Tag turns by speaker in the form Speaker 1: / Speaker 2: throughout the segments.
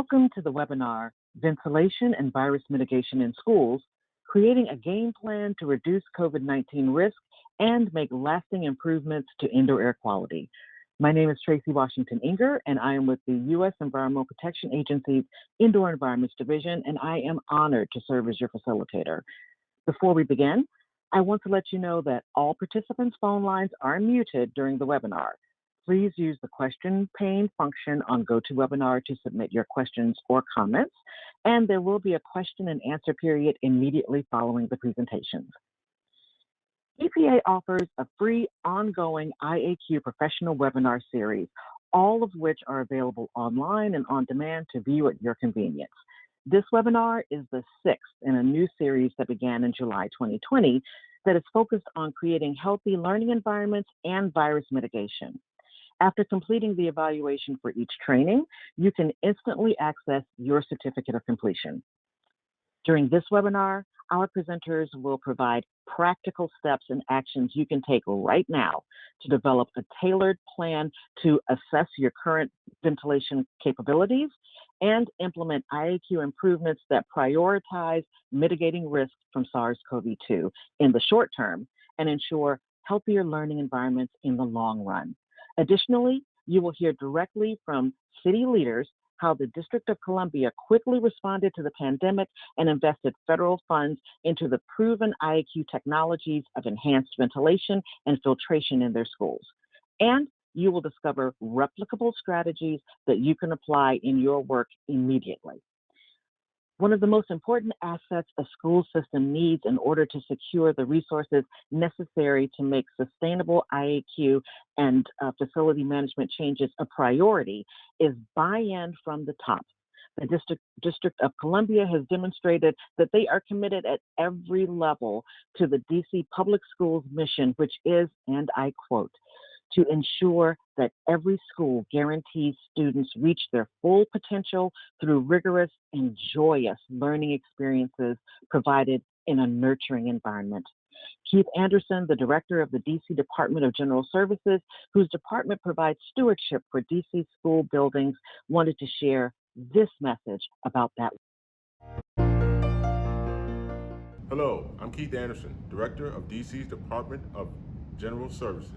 Speaker 1: Welcome to the webinar, Ventilation and Virus Mitigation in Schools, Creating a Game Plan to Reduce COVID-19 Risk and Make Lasting Improvements to Indoor Air Quality. My name is Tracy Washington Inger, and I am with the U.S. Environmental Protection Agency's Indoor Environments Division, and I am honored to serve as your facilitator. Before we begin, I want to let you know that all participants' phone lines are muted during the webinar. Please use the question pane function on GoToWebinar to submit your questions or comments, and there will be a question and answer period immediately following the presentations. EPA offers a free ongoing IAQ professional webinar series, all of which are available online and on demand to view at your convenience. This webinar is the sixth in a new series that began in July 2020 that is focused on creating healthy learning environments and virus mitigation. After completing the evaluation for each training, you can instantly access your certificate of completion. During this webinar, our presenters will provide practical steps and actions you can take right now to develop a tailored plan to assess your current ventilation capabilities and implement IAQ improvements that prioritize mitigating risks from SARS-CoV-2 in the short term and ensure healthier learning environments in the long run. Additionally, you will hear directly from city leaders how the District of Columbia quickly responded to the pandemic and invested federal funds into the proven IAQ technologies of enhanced ventilation and filtration in their schools. And you will discover replicable strategies that you can apply in your work immediately. One of the most important assets a school system needs in order to secure the resources necessary to make sustainable IAQ and facility management changes a priority is buy-in from the top. The District of Columbia has demonstrated that they are committed at every level to the DC Public Schools mission, which is, and I quote, to ensure that every school guarantees students reach their full potential through rigorous and joyous learning experiences provided in a nurturing environment. Keith Anderson, the director of the DC Department of General Services, whose department provides stewardship for DC school buildings, wanted to share this message about that.
Speaker 2: Hello, I'm Keith Anderson, director of DC's Department of General Services.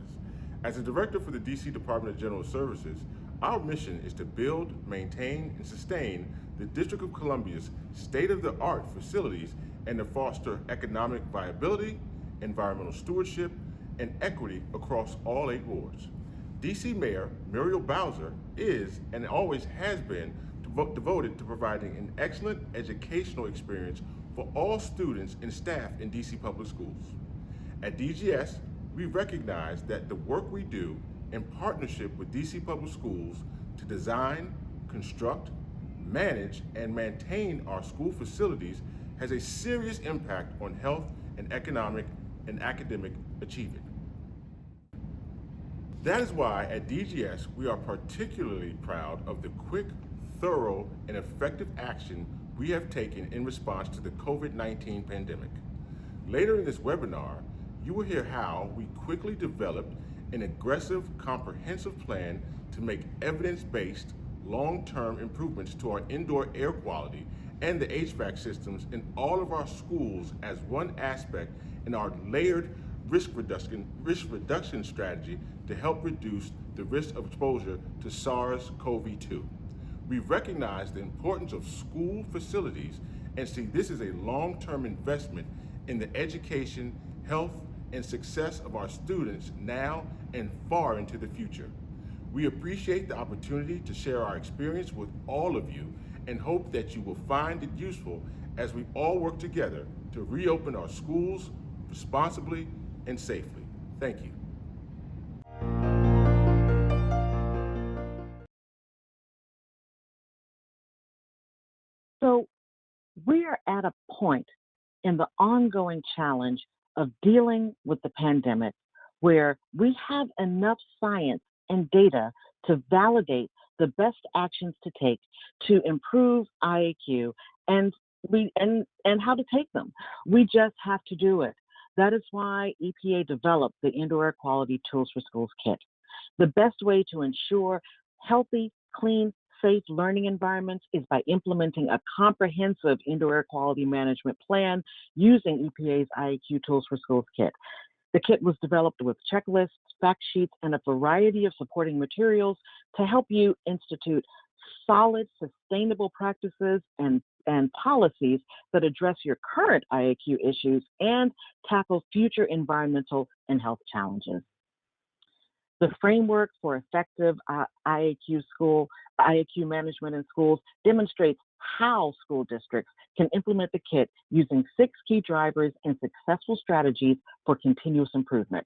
Speaker 2: As a director for the DC Department of General Services, our mission is to build, maintain, and sustain the District of Columbia's state-of-the-art facilities and to foster economic viability, environmental stewardship, and equity across all 8 wards. DC Mayor Muriel Bowser is and always has been devoted to providing an excellent educational experience for all students and staff in DC Public Schools. At DGS, we recognize that the work we do in partnership with DC Public Schools to design, construct, manage, and maintain our school facilities has a serious impact on health and economic and academic achievement. That is why at DGS, we are particularly proud of the quick, thorough, and effective action we have taken in response to the COVID-19 pandemic. Later in this webinar, you will hear how we quickly developed an aggressive, comprehensive plan to make evidence-based, long-term improvements to our indoor air quality and the HVAC systems in all of our schools as one aspect in our layered risk reduction strategy to help reduce the risk of exposure to SARS-CoV-2. We recognize the importance of school facilities and see this as a long-term investment in the education, health, and success of our students now and far into the future. We appreciate the opportunity to share our experience with all of you and hope that you will find it useful as we all work together to reopen our schools responsibly and safely. Thank you.
Speaker 1: So we are at a point in the ongoing challenge of dealing with the pandemic where we have enough science and data to validate the best actions to take to improve IAQ and how to take them. We just have to do it. That is why EPA developed the Indoor Air Quality Tools for Schools kit. The best way to ensure healthy, clean, safe learning environments is by implementing a comprehensive indoor air quality management plan using EPA's IAQ Tools for Schools kit. The kit was developed with checklists, fact sheets, and a variety of supporting materials to help you institute solid, sustainable practices and policies that address your current IAQ issues and tackle future environmental and health challenges. The framework for effective IAQ management in schools demonstrates how school districts can implement the kit using 6 key drivers and successful strategies for continuous improvement.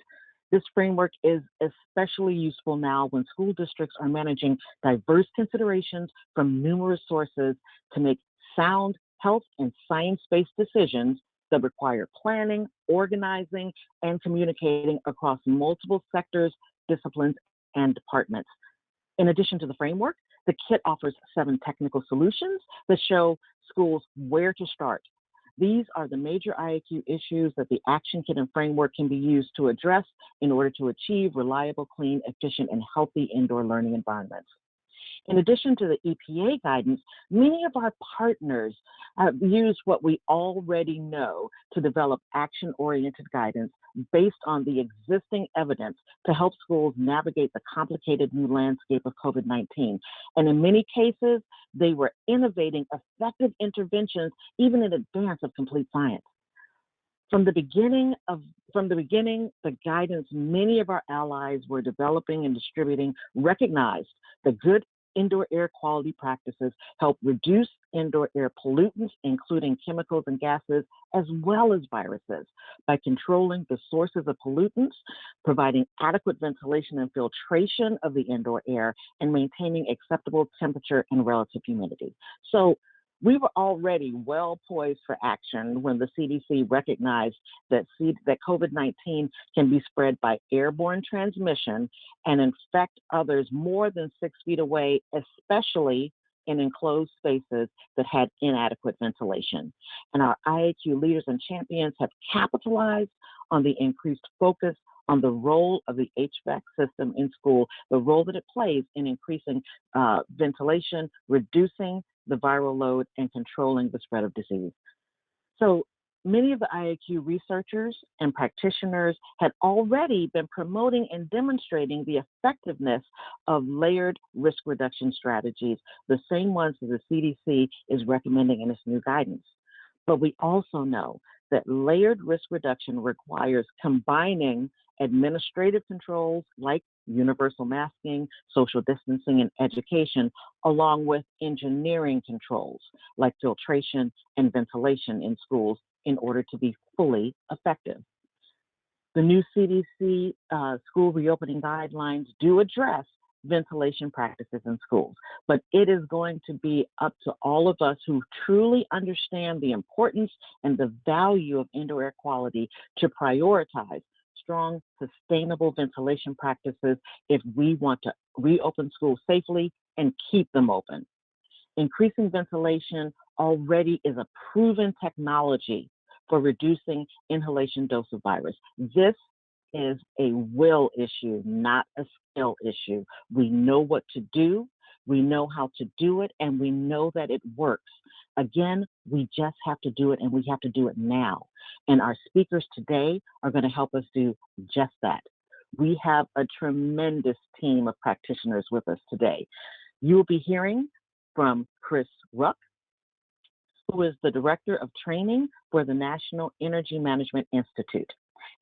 Speaker 1: This framework is especially useful now when school districts are managing diverse considerations from numerous sources to make sound health and science-based decisions that require planning, organizing, and communicating across multiple sectors, disciplines, and departments. In addition to the framework, the kit offers 7 technical solutions that show schools where to start. These are the major IAQ issues that the action kit and framework can be used to address in order to achieve reliable, clean, efficient, and healthy indoor learning environments. In addition to the EPA guidance, many of our partners have used what we already know to develop action-oriented guidance based on the existing evidence to help schools navigate the complicated new landscape of COVID-19. And in many cases, they were innovating effective interventions even in advance of complete science. From the beginning, the guidance many of our allies were developing and distributing recognized the good indoor air quality practices help reduce indoor air pollutants, including chemicals and gases, as well as viruses, by controlling the sources of pollutants, providing adequate ventilation and filtration of the indoor air, and maintaining acceptable temperature and relative humidity. So we were already well poised for action when the CDC recognized that COVID-19 can be spread by airborne transmission and infect others more than 6 feet away, especially in enclosed spaces that had inadequate ventilation. And our IAQ leaders and champions have capitalized on the increased focus on the role of the HVAC system in school, the role that it plays in increasing ventilation, reducing the viral load, and controlling the spread of disease. So many of the IAQ researchers and practitioners had already been promoting and demonstrating the effectiveness of layered risk reduction strategies, the same ones that the CDC is recommending in its new guidance. But we also know that layered risk reduction requires combining administrative controls like universal masking, social distancing, and education, along with engineering controls like filtration and ventilation in schools in order to be fully effective. The new CDC school reopening guidelines do address ventilation practices in schools, but it is going to be up to all of us who truly understand the importance and the value of indoor air quality to prioritize strong, sustainable ventilation practices if we want to reopen schools safely and keep them open. Increasing ventilation already is a proven technology for reducing inhalation dose of virus. This is a will issue, not a skill issue. We know what to do, we know how to do it, and we know that it works. Again, we just have to do it, and we have to do it now. And our speakers today are going to help us do just that. We have a tremendous team of practitioners with us today. You will be hearing from Chris Ruck, who is the Director of Training for the National Energy Management Institute.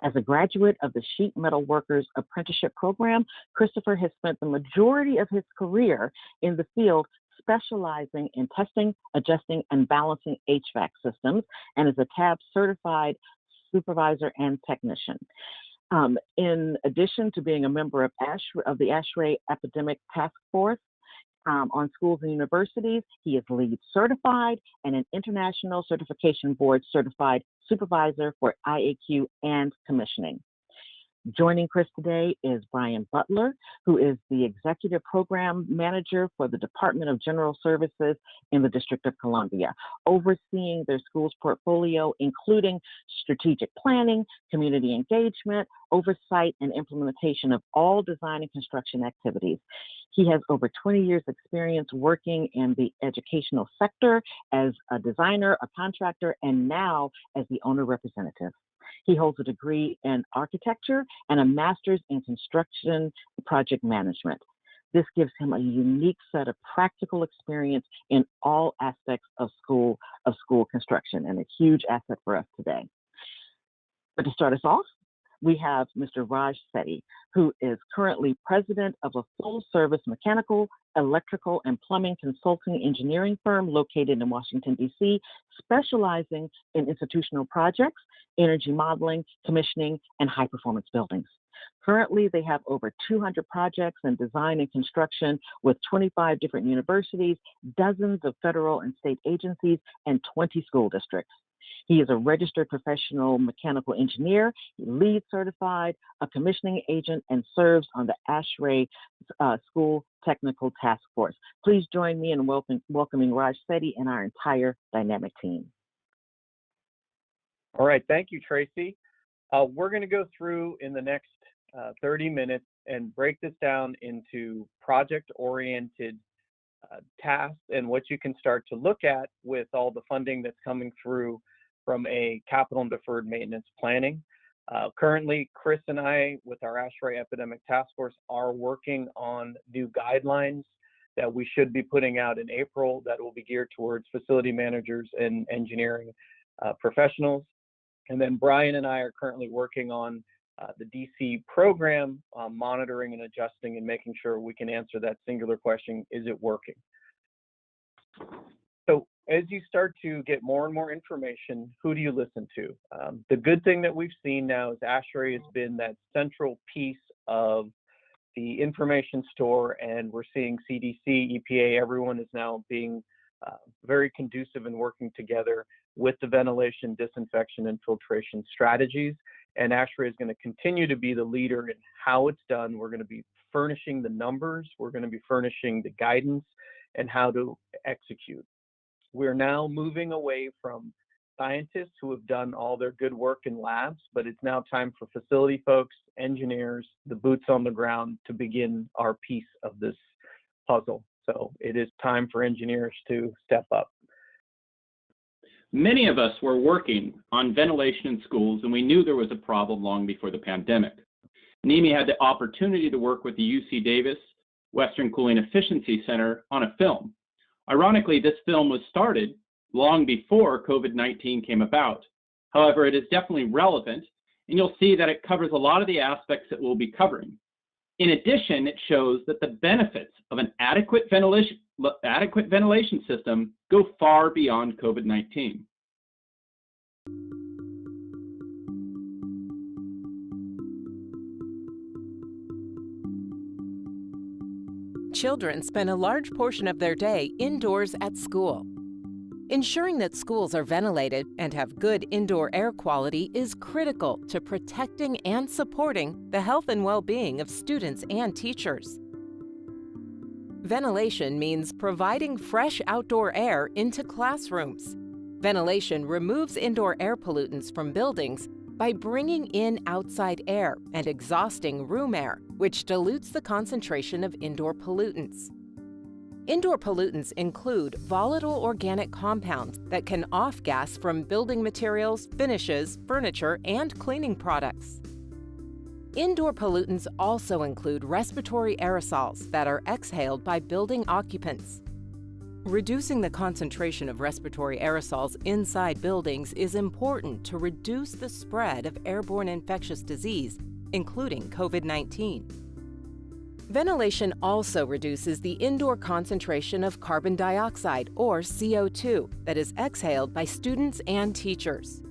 Speaker 1: As a graduate of the Sheet Metal Workers Apprenticeship Program, Christopher has spent the majority of his career in the field specializing in testing, adjusting, and balancing HVAC systems, and is a TAB certified supervisor and technician. In addition to being a member of the ASHRAE Epidemic Task Force on schools and universities, he is LEED certified and an International Certification Board certified supervisor for IAQ and commissioning. Joining Chris today is Brian Butler, who is the Executive Program Manager for the Department of General Services in the District of Columbia, overseeing their school's portfolio, including strategic planning, community engagement, oversight, and implementation of all design and construction activities. He has over 20 years experience working in the educational sector as a designer, a contractor, and now as the owner representative. He holds a degree in architecture and a master's in construction project management. This gives him a unique set of practical experience in all aspects of school construction, and a huge asset for us today. But to start us off, we have Mr. Raj Sethi, who is currently president of a full-service mechanical, electrical, and plumbing consulting engineering firm located in Washington, D.C., specializing in institutional projects, energy modeling, commissioning, and high-performance buildings. Currently, they have over 200 projects in design and construction with 25 different universities, dozens of federal and state agencies, and 20 school districts. He is a registered professional mechanical engineer, LEED certified, a commissioning agent, and serves on the ASHRAE School Technical Task Force. Please join me in welcoming Raj Sethi and our entire dynamic team.
Speaker 3: All right, thank you, Tracy. We're going to go through in the next 30 minutes and break this down into project-oriented tasks and what you can start to look at with all the funding that's coming through from a capital and deferred maintenance planning. Currently, Chris and I, with our ASHRAE Epidemic Task Force, are working on new guidelines that we should be putting out in April that will be geared towards facility managers and engineering professionals. And then Brian and I are currently working on the DC program, monitoring and adjusting and making sure we can answer that singular question, is it working? So as you start to get more and more information, who do you listen to? The good thing that we've seen now is ASHRAE has been that central piece of the information store, and we're seeing CDC, EPA, everyone is now being very conducive and working together with the ventilation, disinfection, and filtration strategies. And ASHRAE is going to continue to be the leader in how it's done. We're going to be furnishing the numbers, we're going to be furnishing the guidance and how to execute. We're now moving away from scientists who have done all their good work in labs, but it's now time for facility folks, engineers, the boots on the ground to begin our piece of this puzzle. So it is time for engineers to step up.
Speaker 4: Many of us were working on ventilation in schools, and we knew there was a problem long before the pandemic. NEMI had the opportunity to work with the UC Davis Western Cooling Efficiency Center on a film. Ironically, this film was started long before COVID-19 came about. However, it is definitely relevant, and you'll see that it covers a lot of the aspects that we'll be covering. In addition, it shows that the benefits of an adequate ventilation system go far beyond COVID-19.
Speaker 5: Children spend a large portion of their day indoors at school. Ensuring that schools are ventilated and have good indoor air quality is critical to protecting and supporting the health and well-being of students and teachers. Ventilation means providing fresh outdoor air into classrooms. Ventilation removes indoor air pollutants from buildings by bringing in outside air and exhausting room air, which dilutes the concentration of indoor pollutants. Indoor pollutants include volatile organic compounds that can off-gas from building materials, finishes, furniture, and cleaning products. Indoor pollutants also include respiratory aerosols that are exhaled by building occupants. Reducing the concentration of respiratory aerosols inside buildings is important to reduce the spread of airborne infectious disease, including COVID-19. Ventilation also reduces the indoor concentration of carbon dioxide, or CO2, that is exhaled by students and teachers.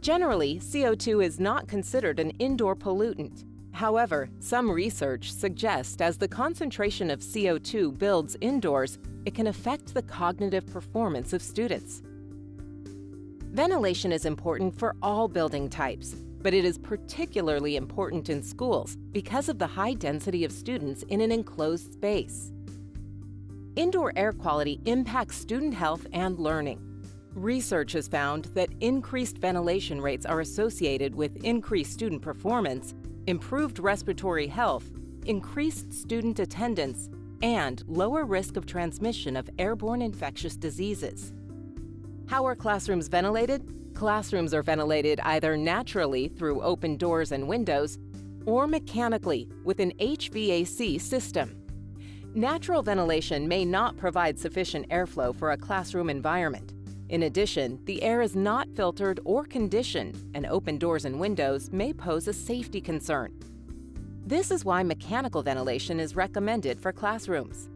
Speaker 5: Generally, CO2 is not considered an indoor pollutant. However, some research suggests as the concentration of CO2 builds indoors, it can affect the cognitive performance of students. Ventilation is important for all building types, but it is particularly important in schools because of the high density of students in an enclosed space. Indoor air quality impacts student health and learning. Research has found that increased ventilation rates are associated with increased student performance, improved respiratory health, increased student attendance, and lower risk of transmission of airborne infectious diseases. How are classrooms ventilated? Classrooms are ventilated either naturally through open doors and windows or mechanically with an HVAC system. Natural ventilation may not provide sufficient airflow for a classroom environment. In addition, the air is not filtered or conditioned, and open doors and windows may pose a safety concern. This is why mechanical ventilation is recommended for classrooms.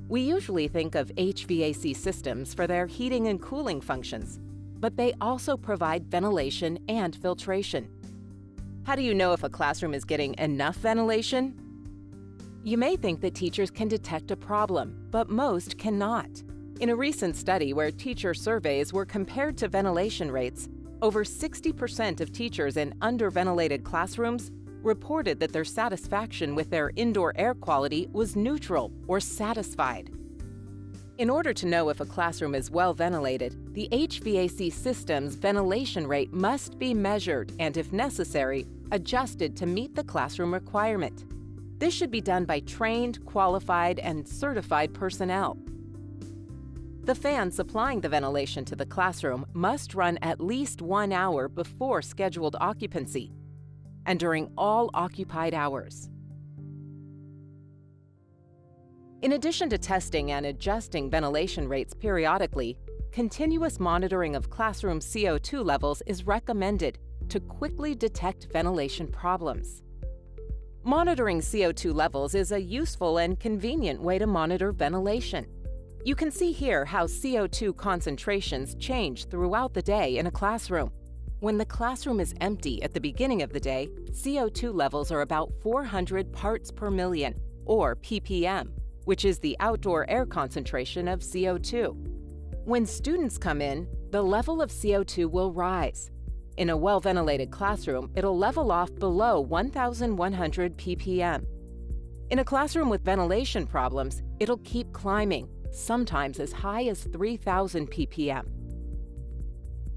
Speaker 5: We usually think of HVAC systems for their heating and cooling functions, but they also provide ventilation and filtration. How do you know if a classroom is getting enough ventilation? You may think that teachers can detect a problem, but most cannot. In a recent study where teacher surveys were compared to ventilation rates, over 60% of teachers in underventilated classrooms reported that their satisfaction with their indoor air quality was neutral or satisfied. In order to know if a classroom is well ventilated, the HVAC system's ventilation rate must be measured and, if necessary, adjusted to meet the classroom requirement. This should be done by trained, qualified, and certified personnel. The fan supplying the ventilation to the classroom must run at least 1 hour before scheduled occupancy and during all occupied hours. In addition to testing and adjusting ventilation rates periodically, continuous monitoring of classroom CO2 levels is recommended to quickly detect ventilation problems. Monitoring CO2 levels is a useful and convenient way to monitor ventilation. You can see here how CO2 concentrations change throughout the day in a classroom. When the classroom is empty at the beginning of the day, CO2 levels are about 400 parts per million, or ppm, which is the outdoor air concentration of CO2. When students come in, the level of CO2 will rise. In a well-ventilated classroom, it'll level off below 1,100 ppm. In a classroom with ventilation problems, it'll keep climbing, sometimes as high as 3,000 ppm.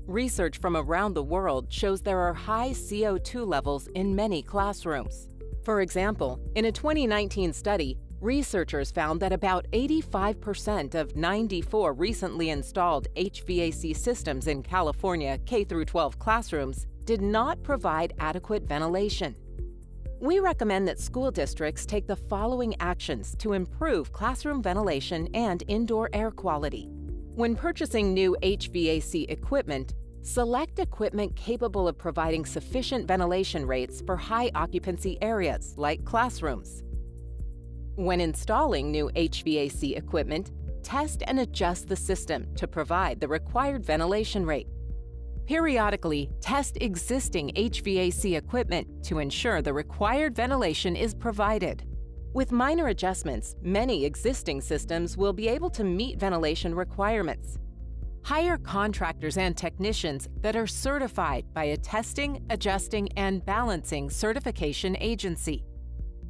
Speaker 5: Research from around the world shows there are high CO2 levels in many classrooms. For example, in a 2019 study, researchers found that about 85% of 94 recently installed HVAC systems in California K-12 classrooms did not provide adequate ventilation. We recommend that school districts take the following actions to improve classroom ventilation and indoor air quality. When purchasing new HVAC equipment, select equipment capable of providing sufficient ventilation rates for high occupancy areas like classrooms. When installing new HVAC equipment, test and adjust the system to provide the required ventilation rate. Periodically, test existing HVAC equipment to ensure the required ventilation is provided. With minor adjustments, many existing systems will be able to meet ventilation requirements. Hire contractors and technicians that are certified by a testing, adjusting, and balancing certification agency.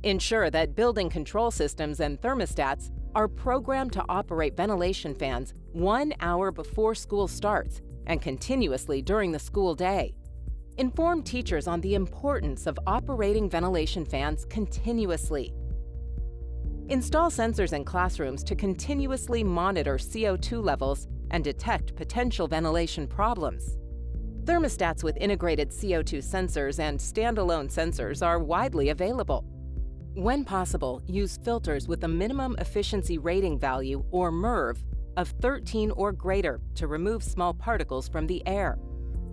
Speaker 5: Ensure that building control systems and thermostats are programmed to operate ventilation fans 1 hour before school starts and continuously during the school day. Inform teachers on the importance of operating ventilation fans continuously. Install sensors in classrooms to continuously monitor CO2 levels and detect potential ventilation problems. Thermostats with integrated CO2 sensors and standalone sensors are widely available. When possible, use filters with a minimum efficiency rating value, or MERV, of 13 or greater to remove small particles from the air.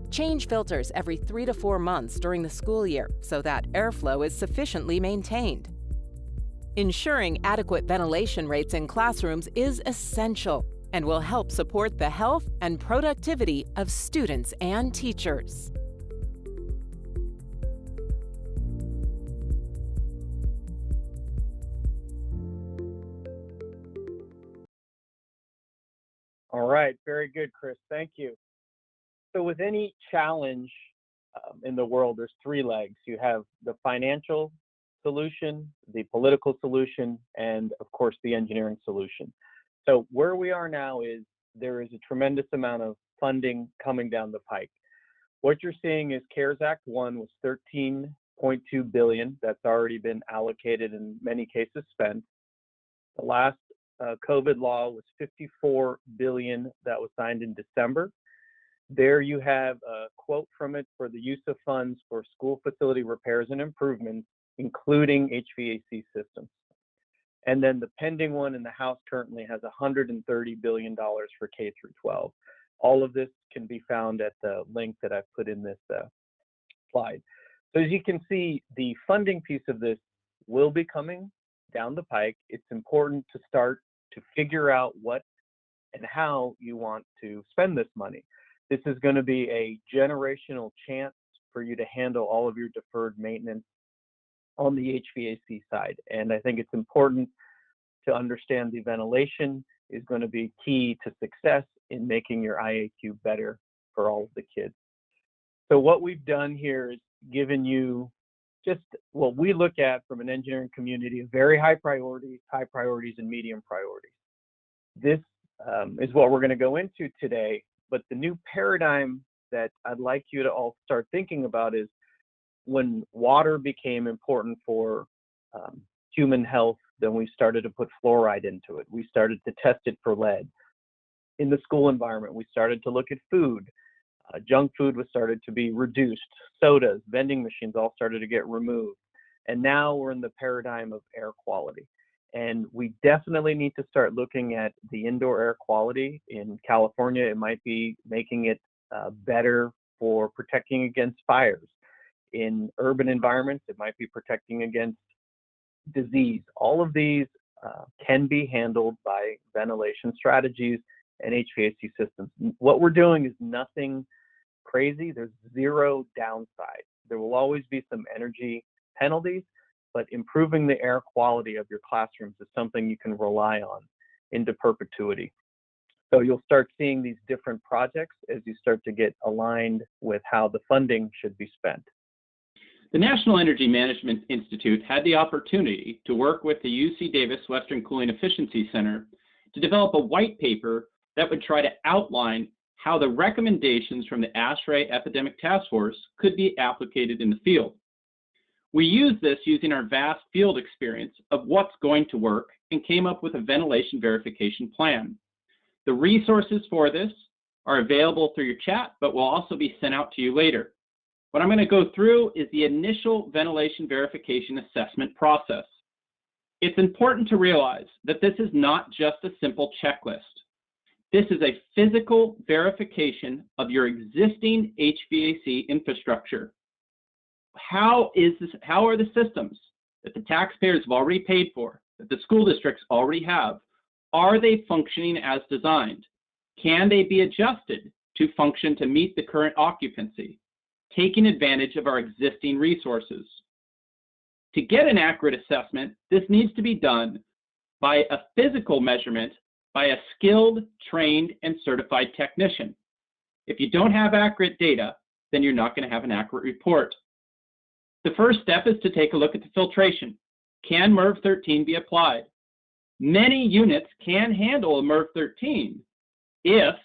Speaker 5: Change filters every 3 to 4 months during the school year so that airflow is sufficiently maintained. Ensuring adequate ventilation rates in classrooms is essential and will help support the health and productivity of students and teachers.
Speaker 3: All right, very good, Chris. Thank you. So with any challenge in the world, there's three legs. You have the financial solution, the political solution, and of course the engineering solution. So where we are now is there is a tremendous amount of funding coming down the pike. What you're seeing is CARES Act 1 was $13.2 billion. That's already been allocated, in many cases spent. The last COVID law was $54 billion that was signed in December. There you have a quote from it for the use of funds for school facility repairs and improvements, including HVAC systems. And then the pending one in the House currently has $130 billion for K through 12. All of this can be found at the link that I've put in this slide. So as you can see, the funding piece of this will be coming down the pike. It's important to start to figure out what and how you want to spend this money. This is going to be a generational chance for you to handle all of your deferred maintenance on the HVAC side. And I think it's important to understand the ventilation is going to be key to success in making your IAQ better for all of the kids. So what we've done here is given you just what we look at from an engineering community of very high priorities, and medium priorities. This is what we're going to go into today. But the new paradigm that I'd like you to all start thinking about is when water became important for human health, then we started to put fluoride into it. We started to test it for lead. In the school environment, we started to look at food. Junk food was started to be reduced. Sodas, vending machines all started to get removed. And now we're in the paradigm of air quality. And we definitely need to start looking at the indoor air quality. In California, it might be making it better for protecting against fires. In urban environments, it might be protecting against disease. All of these can be handled by ventilation strategies and HVAC systems. What we're doing is nothing crazy. There's zero downside. There will always be some energy penalties, but improving the air quality of your classrooms is something you can rely on into perpetuity. So you'll start seeing these different projects as you start to get aligned with how the funding should be spent.
Speaker 4: The National Energy Management Institute had the opportunity to work with the UC Davis Western Cooling Efficiency Center to develop a white paper that would try to outline how the recommendations from the ASHRAE Epidemic Task Force could be applicated in the field. We used this using our vast field experience of what's going to work and came up with a ventilation verification plan. The resources for this are available through your chat, but will also be sent out to you later. What I'm going to go through is the initial ventilation verification assessment process. It's important to realize that this is not just a simple checklist. This is a physical verification of your existing HVAC infrastructure. How are the systems that the taxpayers have already paid for, that the school districts already have, are they functioning as designed? Can they be adjusted to function to meet the current occupancy, taking advantage of our existing resources? To get an accurate assessment, this needs to be done by a physical measurement by a skilled, trained, and certified technician. If you don't have accurate data, then you're not going to have an accurate report. The first step is to take a look at the filtration. Can MERV 13 be applied? Many units can handle a MERV 13 if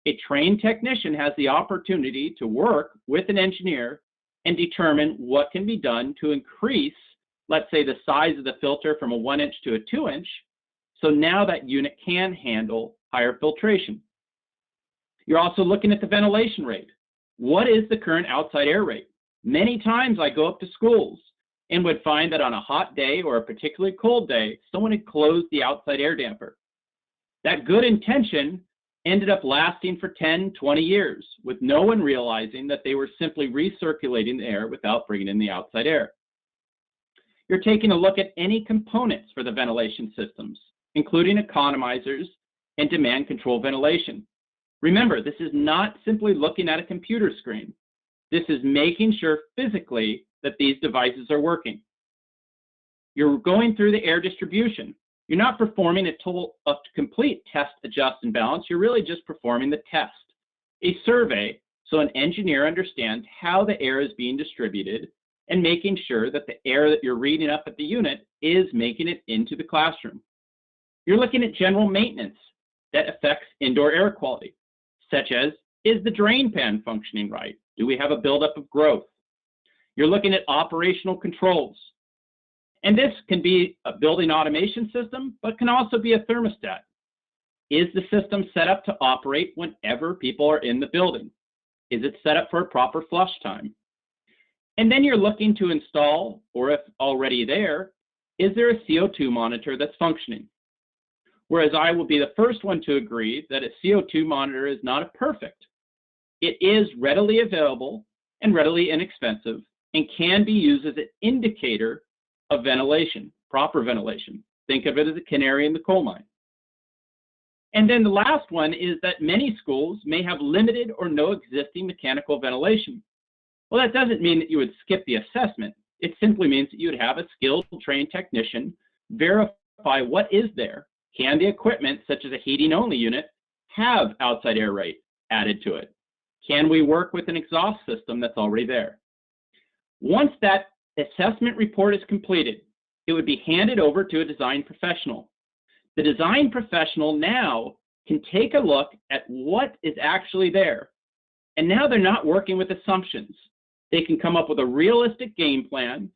Speaker 4: a trained technician has the opportunity to work with an engineer and determine what can be done to increase, let's say, the size of the filter from a 1-inch to a 2-inch. So now that unit can handle higher filtration. You're also looking at the ventilation rate. What is the current outside air rate? Many times I go up to schools and would find that on a hot day or a particularly cold day, someone had closed the outside air damper. That good intention ended up lasting for 10, 20 years with no one realizing that they were simply recirculating the air without bringing in the outside air. You're taking a look at any components for the ventilation systems, including economizers and demand control ventilation. Remember, this is not simply looking at a computer screen. This is making sure physically that these devices are working. You're going through the air distribution. You're not performing a complete test, adjust, and balance. You're really just performing the test, a survey, so an engineer understands how the air is being distributed and making sure that the air that you're reading up at the unit is making it into the classroom. You're looking at general maintenance that affects indoor air quality, such as, is the drain pan functioning right? Do we have a buildup of growth? You're looking at operational controls. And this can be a building automation system, but can also be a thermostat. Is the system set up to operate whenever people are in the building? Is it set up for a proper flush time? And then you're looking to install, or if already there, is there a CO2 monitor that's functioning? Whereas I will be the first one to agree that a CO2 monitor is not perfect. It is readily available and readily inexpensive and can be used as an indicator of ventilation, proper ventilation. Think of it as a canary in the coal mine. And then the last one is that many schools may have limited or no existing mechanical ventilation. Well, that doesn't mean that you would skip the assessment. It simply means that you would have a skilled, trained technician verify what is there. Can the equipment, such as a heating-only unit, have outside air rate added to it? Can we work with an exhaust system that's already there? Once that assessment report is completed, it would be handed over to a design professional. The design professional now can take a look at what is actually there. And now they're not working with assumptions. They can come up with a realistic game plan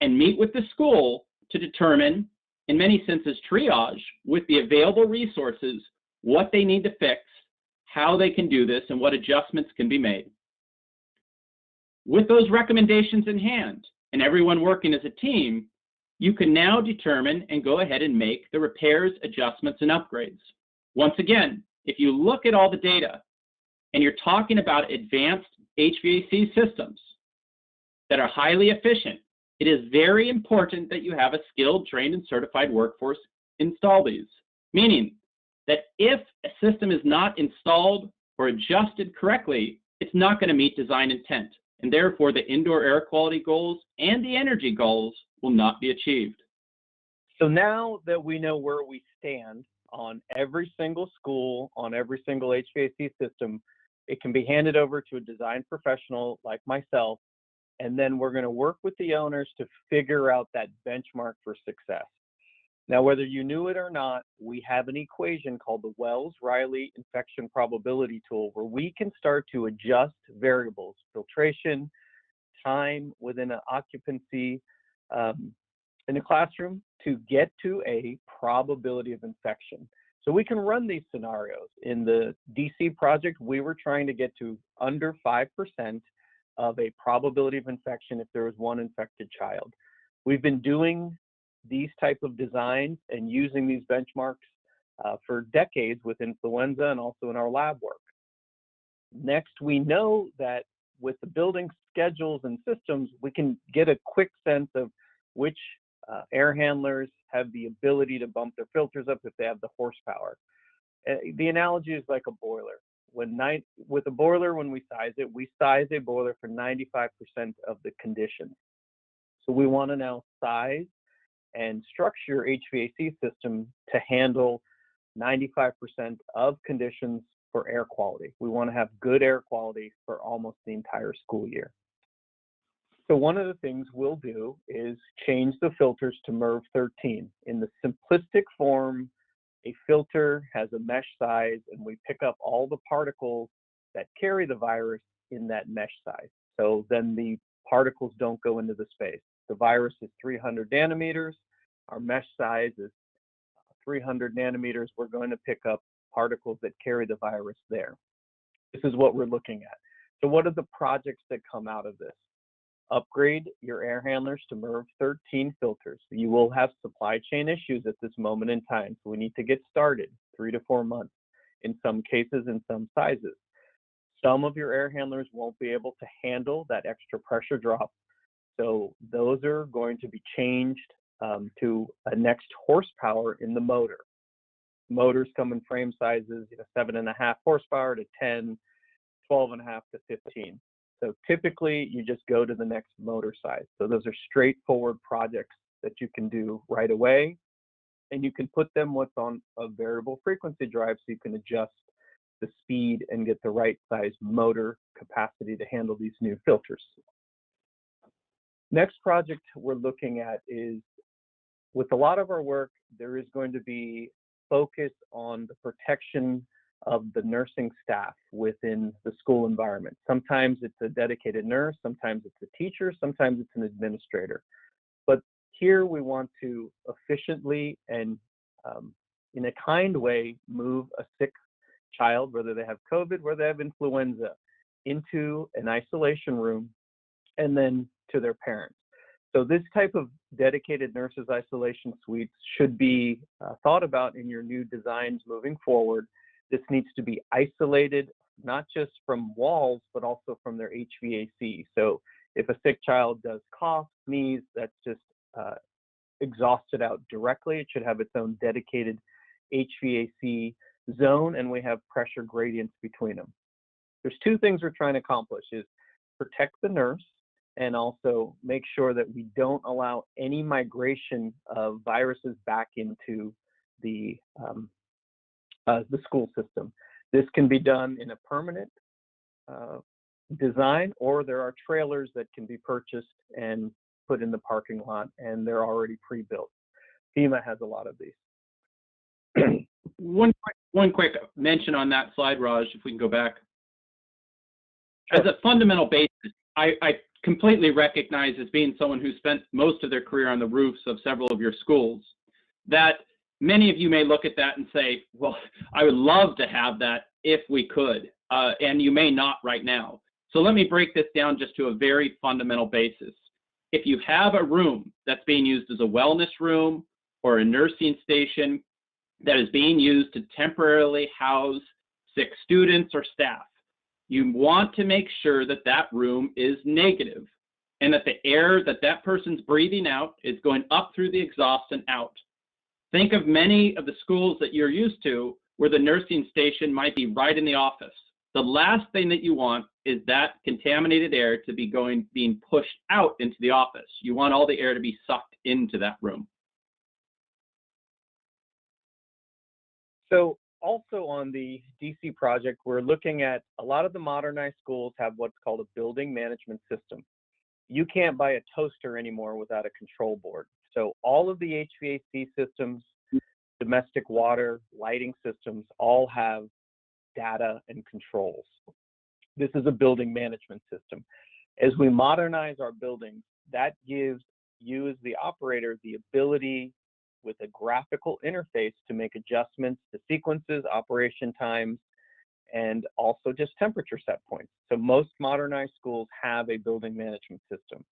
Speaker 4: and meet with the school to determine, in many senses, triage with the available resources, what they need to fix, how they can do this, and what adjustments can be made. With those recommendations in hand, and everyone working as a team, you can now determine and go ahead and make the repairs, adjustments, and upgrades. Once again, if you look at all the data and you're talking about advanced HVAC systems that are highly efficient, it is very important that you have a skilled, trained, and certified workforce install these. Meaning that if a system is not installed or adjusted correctly, it's not going to meet design intent. And therefore, the indoor air quality goals and the energy goals will not be achieved.
Speaker 3: So now that we know where we stand on every single school, on every single HVAC system, it can be handed over to a design professional like myself, and then we're going to work with the owners to figure out that benchmark for success. Now, whether you knew it or not, we have an equation called the Wells-Riley infection probability tool, where we can start to adjust variables, filtration, time within an occupancy in the classroom, to get to a probability of infection. So we can run these scenarios. In the DC project, we were trying to get to under 5% of a probability of infection if there was one infected child. We've been doing these type of designs and using these benchmarks for decades with influenza and also in our lab work. Next, we know that with the building schedules and systems, we can get a quick sense of which air handlers have the ability to bump their filters up if they have the horsepower. The analogy is like a boiler. With a boiler, when we size a boiler for 95% of the conditions. So we want to now size and structure HVAC system to handle 95% of conditions for air quality. We want to have good air quality for almost the entire school year. So one of the things we'll do is change the filters to MERV 13. In the simplistic form, a filter has a mesh size, and we pick up all the particles that carry the virus in that mesh size. So then the particles don't go into the space. The virus is 300 nanometers. Our mesh size is 300 nanometers. We're going to pick up particles that carry the virus there. This is what we're looking at. So what are the projects that come out of this? Upgrade your air handlers to MERV 13 filters. You will have supply chain issues at this moment in time, so we need to get started 3 to 4 months, in some cases, in some sizes. Some of your air handlers won't be able to handle that extra pressure drop, so those are going to be changed to a next horsepower in the motor. Motors come in frame sizes, 7.5 horsepower to 10, 12.5 to 15. So typically, you just go to the next motor size. So those are straightforward projects that you can do right away, and you can put them what's on a variable frequency drive, so you can adjust the speed and get the right size motor capacity to handle these new filters. Next project we're looking at is, with a lot of our work, there is going to be focus on the protection of the nursing staff within the school environment. Sometimes it's a dedicated nurse, sometimes it's a teacher, sometimes it's an administrator. But here we want to efficiently and in a kind way move a sick child, whether they have COVID, whether they have influenza, into an isolation room and then to their parents. So this type of dedicated nurses isolation suites should be thought about in your new designs moving forward. This needs to be isolated, not just from walls, but also from their HVAC. So if a sick child does cough, sneeze, that's just exhausted out directly. It should have its own dedicated HVAC zone, and we have pressure gradients between them. There's two things we're trying to accomplish: is protect the nurse and also make sure that we don't allow any migration of viruses back into the school system. This can be done in a permanent design, or there are trailers that can be purchased and put in the parking lot, and they're already pre-built. FEMA has a lot of these.
Speaker 4: One quick mention on that slide, Raj, if we can go back. As a fundamental basis, I completely recognize, as being someone who spent most of their career on the roofs of several of your schools, that many of you may look at that and say, well, I would love to have that if we could, and you may not right now. So let me break this down just to a very fundamental basis. If you have a room that's being used as a wellness room or a nursing station that is being used to temporarily house sick students or staff, you want to make sure that that room is negative and that the air that that person's breathing out is going up through the exhaust and out. Think of many of the schools that you're used to where the nursing station might be right in the office. The last thing that you want is that contaminated air to be being pushed out into the office. You want all the air to be sucked into that room.
Speaker 3: So also on the DC project, we're looking at a lot of the modernized schools have what's called a building management system. You can't buy a toaster anymore without a control board. So all of the HVAC systems, domestic water, lighting systems, all have data and controls. This is a building management system. As we modernize our buildings, that gives you as the operator the ability with a graphical interface to make adjustments to sequences, operation times, and also just temperature set points. So most modernized schools have a building management system.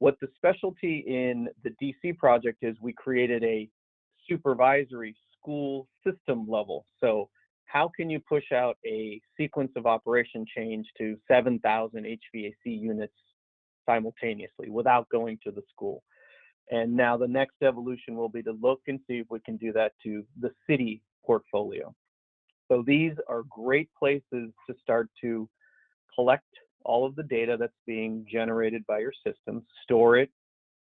Speaker 3: What the specialty in the DC project is, we created a supervisory school system level. So how can you push out a sequence of operation change to 7,000 HVAC units simultaneously without going to the school? And now the next evolution will be to look and see if we can do that to the city portfolio. So these are great places to start to collect all of the data that's being generated by your system, store it,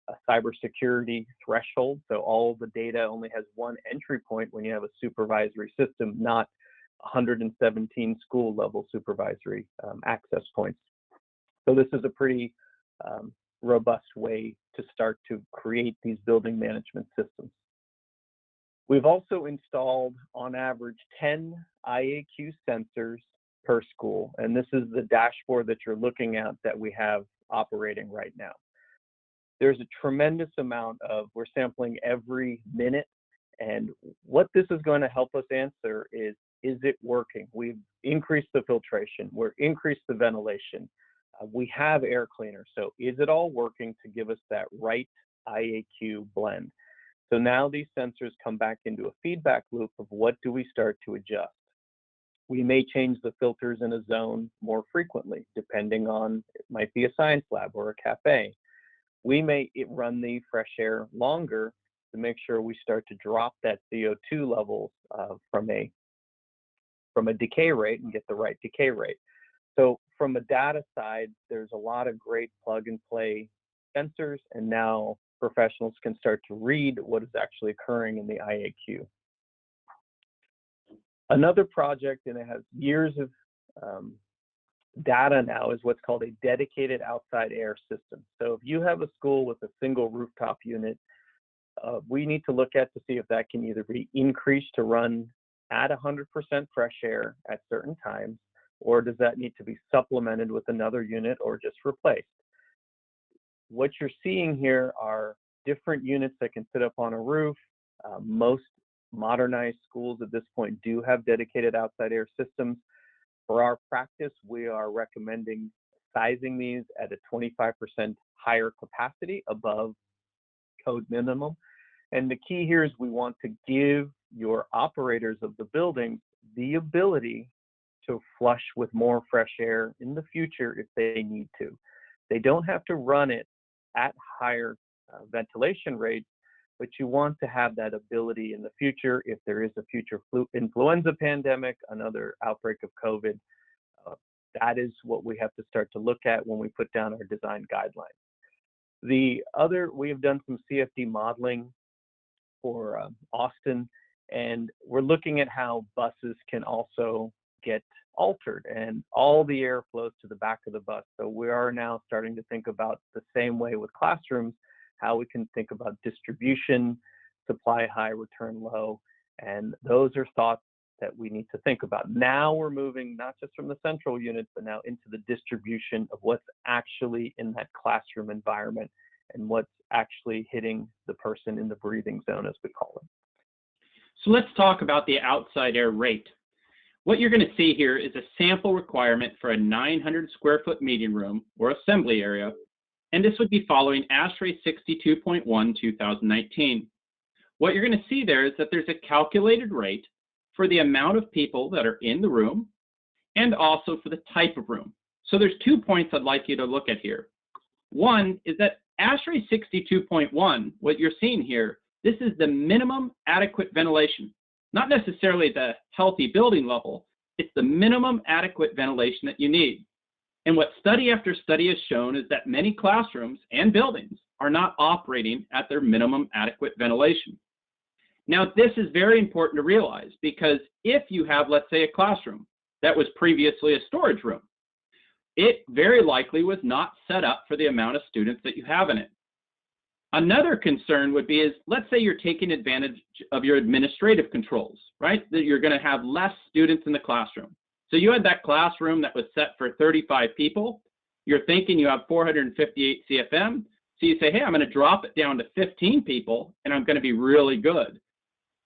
Speaker 3: a cybersecurity threshold. So all of the data only has one entry point when you have a supervisory system, not 117 school level supervisory access points. So this is a pretty robust way to start to create these building management systems. We've also installed on average 10 IAQ sensors per school, and this is the dashboard that you're looking at that we have operating right now. There's a tremendous amount of, we're sampling every minute, and what this is going to help us answer is it working? We've increased the filtration, we've increased the ventilation, we have air cleaners, so is it all working to give us that right IAQ blend? So now these sensors come back into a feedback loop of what do we start to adjust. We may change the filters in a zone more frequently, depending on, it might be a science lab or a cafe. We may run the fresh air longer to make sure we start to drop that CO2 levels from a decay rate and get the right decay rate. So from a data side, there's a lot of great plug and play sensors, and now professionals can start to read what is actually occurring in the IAQ. Another project, and it has years of data now, is what's called a dedicated outside air system. So if you have a school with a single rooftop unit, we need to look at to see if that can either be increased to run at 100% fresh air at certain times, or does that need to be supplemented with another unit or just replaced? What you're seeing here are different units that can sit up on a roof. Most modernized schools at this point do have dedicated outside air systems. For our practice, we are recommending sizing these at a 25% higher capacity above code minimum. And the key here is we want to give your operators of the building the ability to flush with more fresh air in the future if they need to. They don't have to run it at higher ventilation rates, but you want to have that ability in the future if there is a future influenza pandemic, another outbreak of COVID. That is what we have to start to look at when we put down our design guidelines. We have done some CFD modeling for Austin, and we're looking at how buses can also get altered and all the air flows to the back of the bus. So we are now starting to think about the same way with classrooms, how we can think about distribution, supply high, return low, and those are thoughts that we need to think about. Now we're moving not just from the central unit, but now into the distribution of what's actually in that classroom environment and what's actually hitting the person in the breathing zone, as we call it.
Speaker 4: So let's talk about the outside air rate. What you're going to see here is a sample requirement for a 900 square foot meeting room or assembly area, and this would be following ASHRAE 62.1 2019. What you're going to see there is that there's a calculated rate for the amount of people that are in the room and also for the type of room. So there's 2 points I'd like you to look at here. One is that ASHRAE 62.1, what you're seeing here, this is the minimum adequate ventilation, not necessarily the healthy building level, it's the minimum adequate ventilation that you need. And what study after study has shown is that many classrooms and buildings are not operating at their minimum adequate ventilation. Now, this is very important to realize because if you have, let's say, a classroom that was previously a storage room, it very likely was not set up for the amount of students that you have in it. Another concern would be is, let's say you're taking advantage of your administrative controls, right? That you're going to have less students in the classroom. So you had that classroom that was set for 35 people. You're thinking you have 458 CFM. So you say, hey, I'm going to drop it down to 15 people and I'm going to be really good.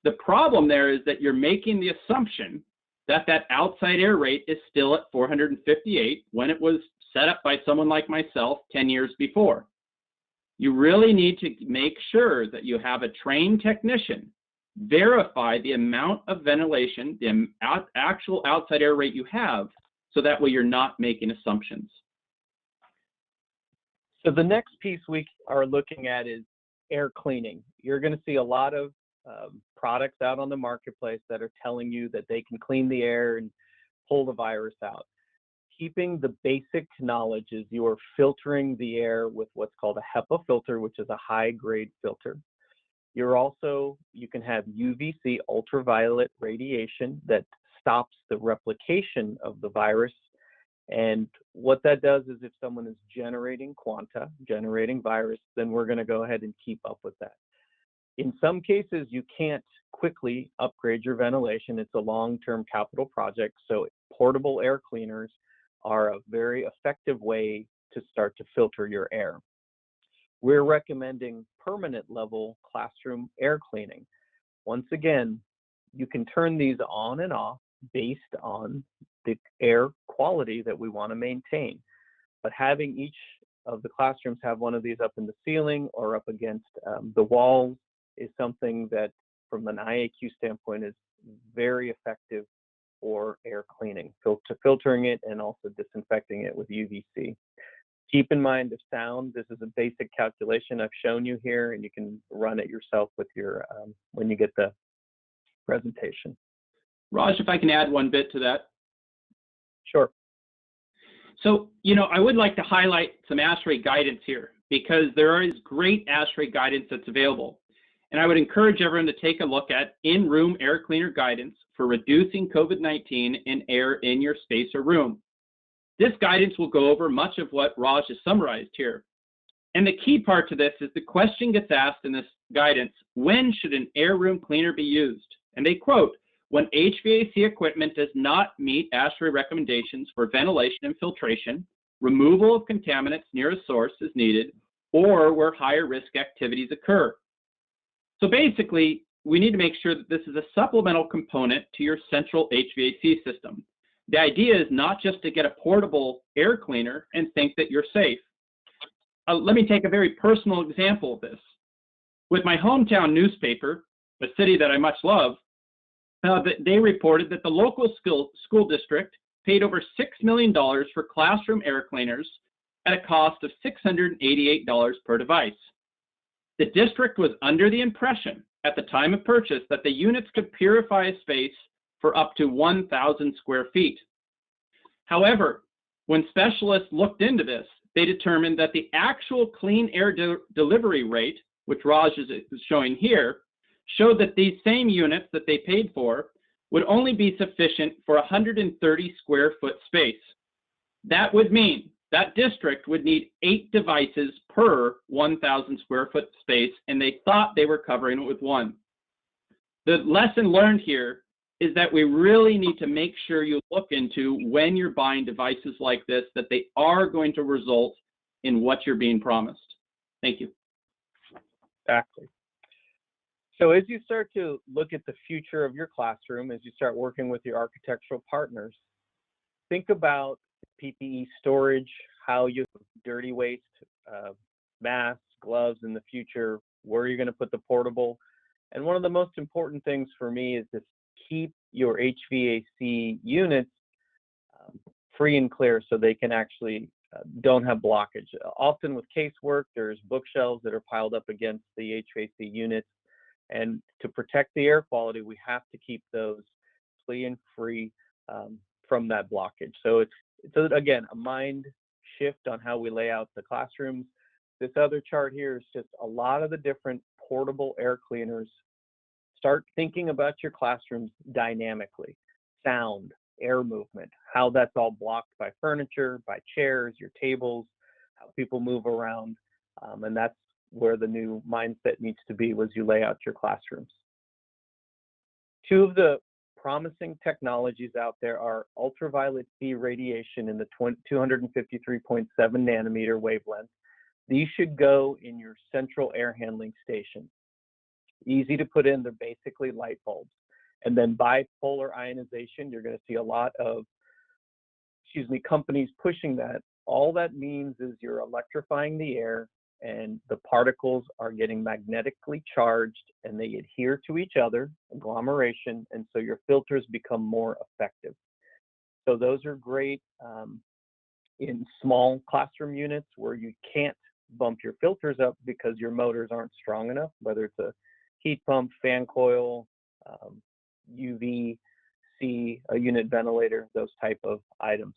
Speaker 4: The problem there is that you're making the assumption that that outside air rate is still at 458 when it was set up by someone like myself 10 years before. You really need to make sure that you have a trained technician verify the amount of ventilation, the actual outside air rate you have, so that way you're not making assumptions.
Speaker 3: So the next piece we are looking at is air cleaning. You're going to see a lot of products out on the marketplace that are telling you that they can clean the air and pull the virus out. Keeping the basic knowledge is you are filtering the air with what's called a HEPA filter, which is a high-grade filter. You can have UVC, ultraviolet radiation, that stops the replication of the virus. And what that does is if someone is generating quanta, generating virus, then we're going to go ahead and keep up with that. In some cases, you can't quickly upgrade your ventilation. It's a long-term capital project, so portable air cleaners are a very effective way to start to filter your air. We're recommending permanent level classroom air cleaning. Once again, you can turn these on and off based on the air quality that we want to maintain. But having each of the classrooms have one of these up in the ceiling or up against the walls is something that, from an IAQ standpoint, is very effective for air cleaning, filtering it and also disinfecting it with UVC. Keep in mind the sound. This is a basic calculation I've shown you here, and you can run it yourself with your when you get the presentation.
Speaker 4: Raj, if I can add one bit to that.
Speaker 3: Sure.
Speaker 4: So, I would like to highlight some ASHRAE guidance here because there is great ASHRAE guidance that's available. And I would encourage everyone to take a look at in-room air cleaner guidance for reducing COVID-19 in air in your space or room. This guidance will go over much of what Raj has summarized here. And the key part to this is the question gets asked in this guidance, when should an air room cleaner be used? And they quote, when HVAC equipment does not meet ASHRAE recommendations for ventilation and filtration, removal of contaminants near a source is needed, or where higher risk activities occur. So basically, we need to make sure that this is a supplemental component to your central HVAC system. The idea is not just to get a portable air cleaner and think that you're safe. Let me take a very personal example of this. With my hometown newspaper, a city that I much love, they reported that the local school district paid over $6 million for classroom air cleaners at a cost of $688 per device. The district was under the impression at the time of purchase that the units could purify a space for up to 1,000 square feet. However, when specialists looked into this, they determined that the actual clean air delivery rate, which Raj is showing here, showed that these same units that they paid for would only be sufficient for 130 square foot space. That would mean that district would need 8 devices per 1,000 square foot space, and they thought they were covering it with 1. The lesson learned here is that we really need to make sure you look into, when you're buying devices like this, that they are going to result in what you're being promised. Thank you.
Speaker 3: Exactly. So as you start to look at the future of your classroom, as you start working with your architectural partners, think about PPE storage, how you dirty waste, masks, gloves in the future, where you're going to put the portable. And one of the most important things for me is to keep your HVAC units free and clear so they can actually don't have blockage. Often with casework, there's bookshelves that are piled up against the HVAC units. And to protect the air quality, we have to keep those clean and free from that blockage. So it's again, a mind shift on how we lay out the classrooms. This other chart here is just a lot of the different portable air cleaners. Start thinking about your classrooms dynamically. Sound, air movement, how that's all blocked by furniture, by chairs, your tables, how people move around. And that's where the new mindset needs to be as you lay out your classrooms. Two of the promising technologies out there are ultraviolet C radiation in the 253.7 nanometer wavelength. These should go in your central air handling station. Easy to put in, they're basically light bulbs. And then bipolar ionization, you're going to see a lot of, companies pushing that. All that means is you're electrifying the air and the particles are getting magnetically charged and they adhere to each other, agglomeration, and so your filters become more effective. So those are great in small classroom units where you can't bump your filters up because your motors aren't strong enough, whether it's a heat pump, fan coil, UVC, a unit ventilator, those type of items.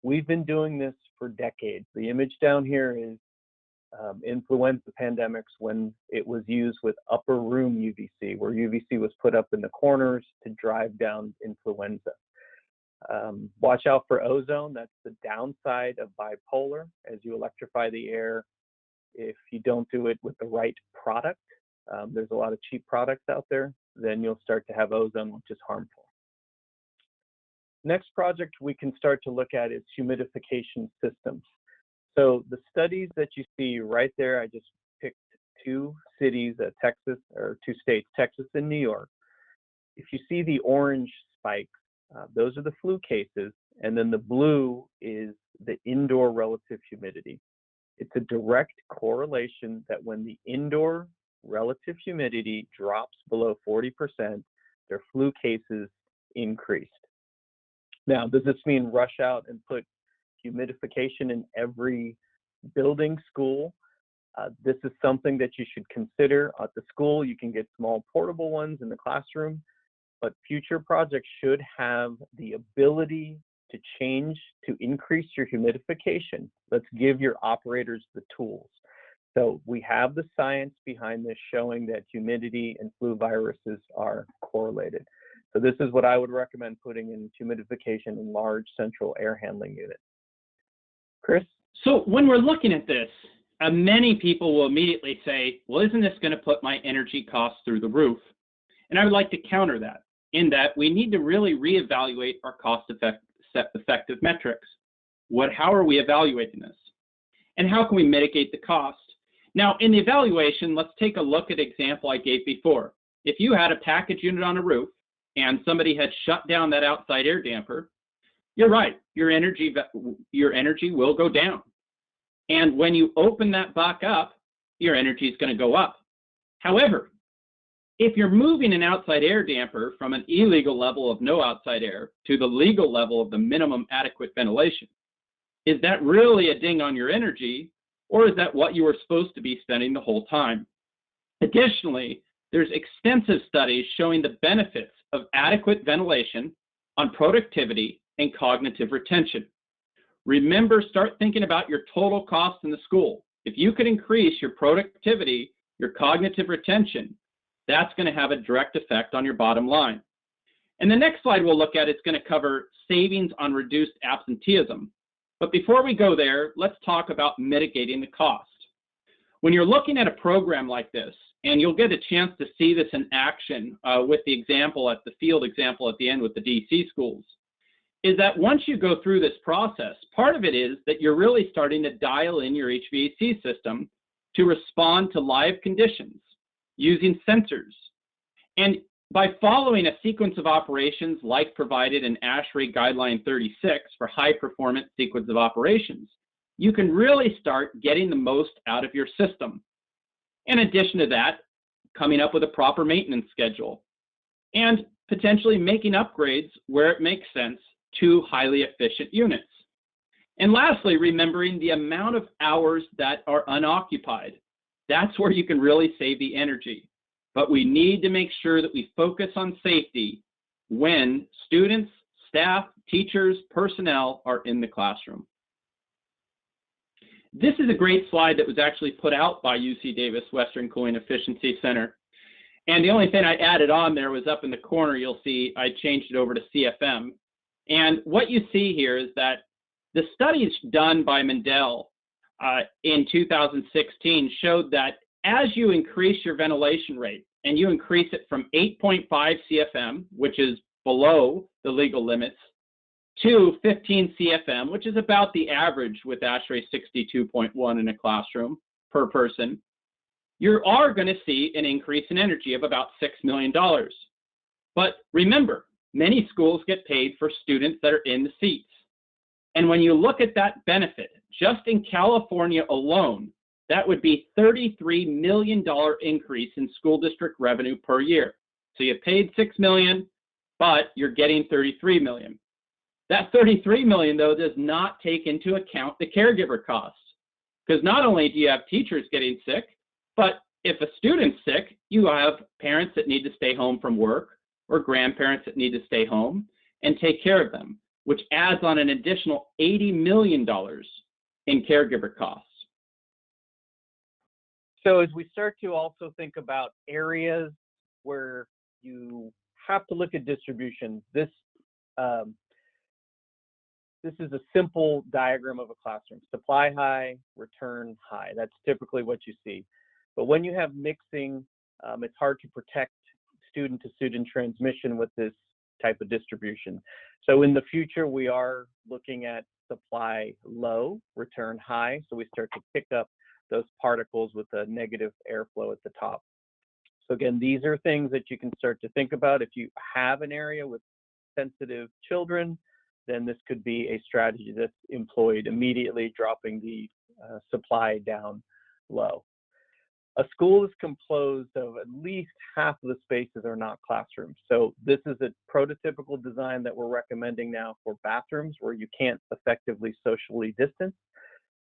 Speaker 3: We've been doing this for decades. The image down here is influenza pandemics when it was used with upper room UVC, where UVC was put up in the corners to drive down influenza. Watch out for ozone. That's the downside of bipolar. As you electrify the air, if you don't do it with the right product, there's a lot of cheap products out there, then you'll start to have ozone, which is harmful. Next project we can start to look at is humidification systems. So the studies that you see right there, I just picked 2 cities, Texas, or 2 states, Texas and New York. If you see the orange spikes, those are the flu cases, and then the blue is the indoor relative humidity. It's a direct correlation that when the indoor relative humidity drops below 40%, their flu cases increased. Now, does this mean rush out and put humidification in every building, school? This is something that you should consider. At the school, you can get small portable ones in the classroom, but future projects should have the ability to change to increase your humidification. Let's give your operators the tools. So we have the science behind this showing that humidity and flu viruses are correlated. So this is what I would recommend putting in humidification in large central air handling units. Chris?
Speaker 4: So when we're looking at this, many people will immediately say, well, isn't this going to put my energy costs through the roof? And I would like to counter that in that we need to really reevaluate our cost-effective metrics. How are we evaluating this? And how can we mitigate the cost? Now, in the evaluation, let's take a look at the example I gave before. If you had a package unit on a roof and somebody had shut down that outside air damper, you're right, your energy will go down. And when you open that back up, your energy is going to go up. However, if you're moving an outside air damper from an illegal level of no outside air to the legal level of the minimum adequate ventilation, is that really a ding on your energy, or is that what you were supposed to be spending the whole time? Additionally, there's extensive studies showing the benefits of adequate ventilation on productivity and cognitive retention. Remember, start thinking about your total cost in the school. If you could increase your productivity, your cognitive retention, that's going to have a direct effect on your bottom line. And the next slide we'll look at is going to cover savings on reduced absenteeism. But before we go there, let's talk about mitigating the cost. When you're looking at a program like this, and you'll get a chance to see this in action with the example at the field example at the end with the DC schools, is that once you go through this process, part of it is that you're really starting to dial in your HVAC system to respond to live conditions using sensors. And by following a sequence of operations like provided in ASHRAE Guideline 36 for high performance sequence of operations, you can really start getting the most out of your system. In addition to that, coming up with a proper maintenance schedule and potentially making upgrades where it makes sense to highly efficient units. And lastly, remembering the amount of hours that are unoccupied. That's where you can really save the energy. But we need to make sure that we focus on safety when students, staff, teachers, personnel are in the classroom. This is a great slide that was actually put out by UC Davis Western Cooling Efficiency Center. And the only thing I added on there was up in the corner, you'll see I changed it over to CFM. And what you see here is that the studies done by Mendel in 2016 showed that as you increase your ventilation rate and you increase it from 8.5 CFM, which is below the legal limits, to 15 CFM, which is about the average with ASHRAE 62.1 in a classroom per person, you are going to see an increase in energy of about $6 million. But remember, many schools get paid for students that are in the seats. And when you look at that benefit, just in California alone, that would be $33 million increase in school district revenue per year. So you paid $6 million, but you're getting $33 million. That $33 million, though, does not take into account the caregiver costs. Because not only do you have teachers getting sick, but if a student's sick, you have parents that need to stay home from work or grandparents that need to stay home and take care of them, which adds on an additional $80 million in caregiver costs.
Speaker 3: So as we start to also think about areas where you have to look at distribution, this is a simple diagram of a classroom. Supply high, return high. That's typically what you see. But when you have mixing, it's hard to protect student-to-student transmission with this type of distribution. So in the future, we are looking at supply low, return high. So we start to pick up those particles with a negative airflow at the top. So again, these are things that you can start to think about. If you have an area with sensitive children, then this could be a strategy that's employed immediately, dropping the supply down low. A school is composed of at least half of the spaces are not classrooms. So this is a prototypical design that we're recommending now for bathrooms where you can't effectively socially distance.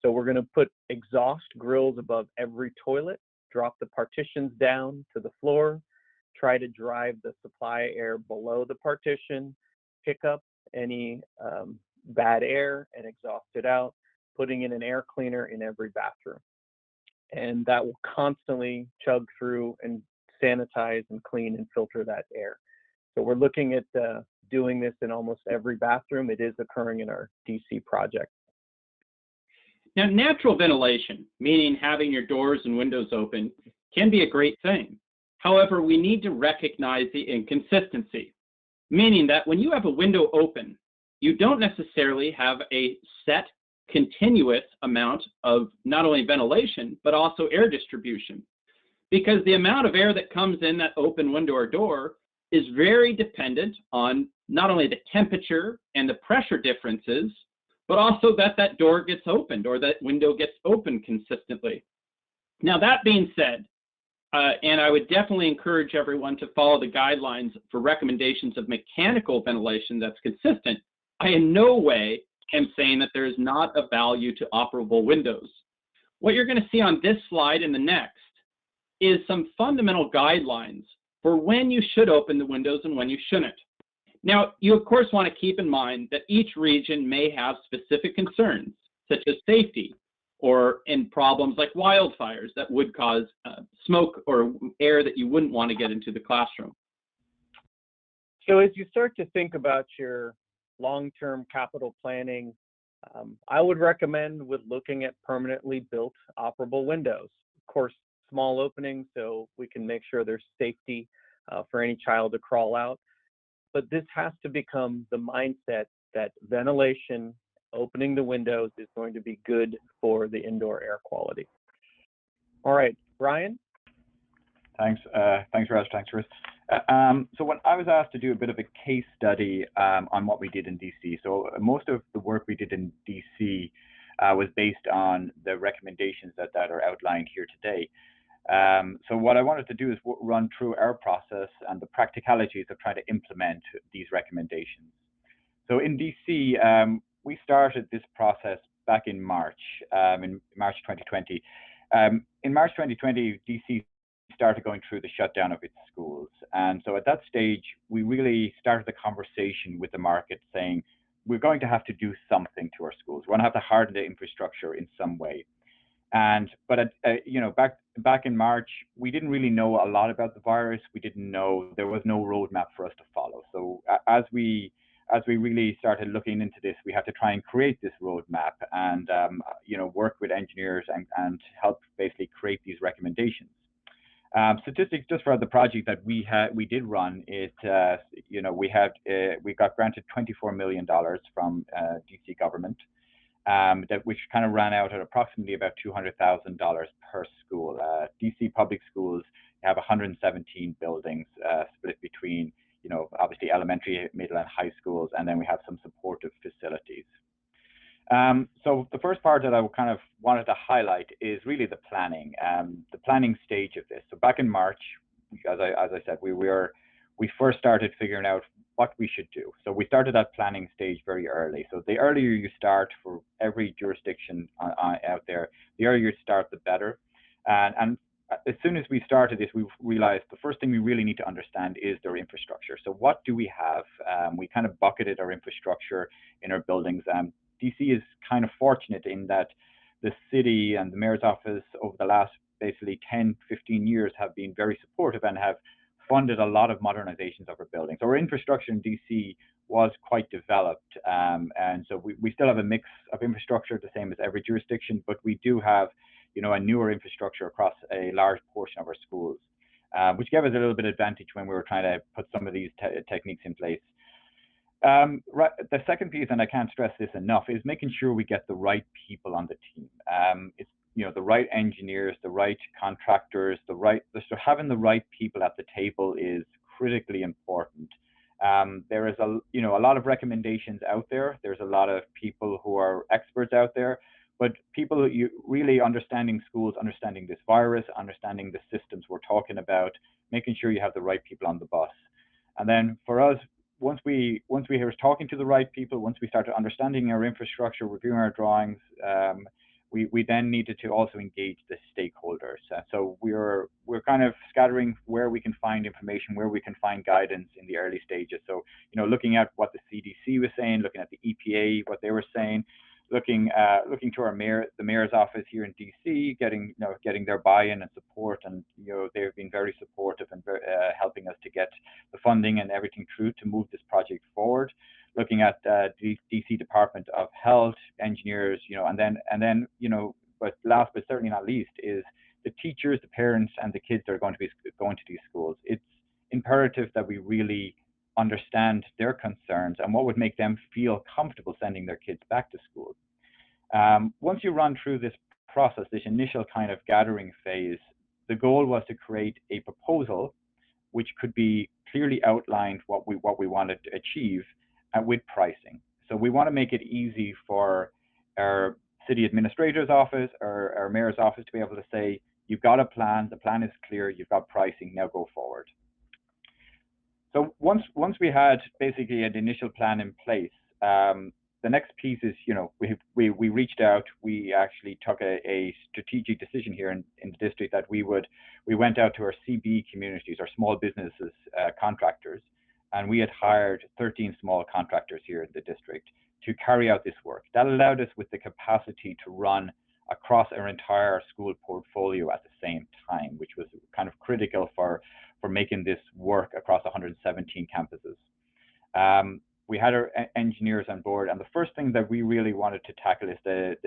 Speaker 3: So we're going to put exhaust grills above every toilet, drop the partitions down to the floor, try to drive the supply air below the partition, pick up any bad air and exhaust it out, putting in an air cleaner in every bathroom. and that will constantly chug through and sanitize and clean and filter that air. So we're looking at doing this in almost every bathroom. It is occurring in our DC project.
Speaker 4: Now, natural ventilation, meaning having your doors and windows open, can be a great thing. However, we need to recognize the inconsistency, meaning that when you have a window open, you don't necessarily have a set continuous amount of not only ventilation, but also air distribution. Because the amount of air that comes in that open window or door is very dependent on not only the temperature and the pressure differences, but also that that door gets opened or that window gets opened consistently. Now, that being said, and I would definitely encourage everyone to follow the guidelines for recommendations of mechanical ventilation that's consistent. I in no way am saying that there is not a value to operable windows. What you're going to see on this slide and the next is some fundamental guidelines for when you should open the windows and when you shouldn't. Now, you of course want to keep in mind that each region may have specific concerns, such as safety, or in problems like wildfires that would cause smoke or air that you wouldn't want to get into the classroom.
Speaker 3: So as you start to think about your long-term capital planning, I would recommend with looking at permanently built operable windows. Of course, small openings so we can make sure there's safety for any child to crawl out. But this has to become the mindset that ventilation, opening the windows, is going to be good for the indoor air quality. All right, Brian?
Speaker 6: Thanks, Raj. Thanks, Chris. So when I was asked to do a bit of a case study on what we did in DC, so most of the work we did in DC was based on the recommendations that are outlined here today. So what I wanted to do is run through our process and the practicalities of trying to implement these recommendations. So in DC, we started this process back in March 2020. In March 2020, DC started going through the shutdown of its schools. And so at that stage, we really started the conversation with the market saying, we're going to have to do something to our schools. We're going to have to harden the infrastructure in some way. But back in March, we didn't really know a lot about the virus. We didn't know, there was no roadmap for us to follow. So as we really started looking into this, we had to try and create this roadmap and work with engineers and help basically create these recommendations. Statistics just for the project that we did run, we got granted $24 million from DC government. Which kind of ran out at approximately about $200,000 per school. DC public schools have 117 buildings split between, obviously elementary, middle, and high schools, and then we have some supportive facilities. So the first part that I kind of wanted to highlight is really the planning stage of this. So back in March, as I said, we first started figuring out what we should do. So we started that planning stage very early. So the earlier you start for every jurisdiction out there, the earlier you start, the better. And as soon as we started this, we realized the first thing we really need to understand is their infrastructure. So what do we have? We kind of bucketed our infrastructure in our buildings. DC is kind of fortunate in that the city and the mayor's office over the last basically 10, 15 years have been very supportive and have funded a lot of modernizations of our buildings. So our infrastructure in DC was quite developed, and so we still have a mix of infrastructure, the same as every jurisdiction, but we do have, a newer infrastructure across a large portion of our schools, which gave us a little bit of advantage when we were trying to put some of these techniques in place. The second piece, and I can't stress this enough, is making sure we get the right people on the team. It's the right engineers, the right contractors, so having the right people at the table is critically important. There is a lot of recommendations out there. There's a lot of people who are experts out there, but people really understanding schools, understanding this virus, understanding the systems we're talking about, making sure you have the right people on the bus. And then for us, once we were talking to the right people, once we started understanding our infrastructure, reviewing our drawings, we then needed to also engage the stakeholders. So we're kind of scattering where we can find information, where we can find guidance in the early stages. So, looking at what the CDC was saying, looking at the EPA, what they were saying, looking to the mayor's office here in DC, getting their buy-in and support, and they've been very supportive and helping us to get the funding and everything through to move this project forward. Looking at the DC Department of Health, engineers, and then but last but certainly not least is the teachers, the parents, and the kids that are going to be going to these schools. It's imperative that we really understand their concerns and what would make them feel comfortable sending their kids back to school. Once you run through this process, this initial kind of gathering phase, the goal was to create a proposal which could be clearly outlined what we wanted to achieve with pricing. So we want to make it easy for our city administrator's office or our mayor's office to be able to say, you've got a plan, the plan is clear, you've got pricing, now go forward. So once we had basically an initial plan in place, the next piece is, we reached out, we actually took a strategic decision here in the district that we went out to our CB communities, our small businesses, contractors, and we had hired 13 small contractors here in the district to carry out this work. That allowed us with the capacity to run across our entire school portfolio at the same time, which was kind of critical for making this work across 117 campuses. We had our engineers on board, and the first thing that we really wanted to tackle is the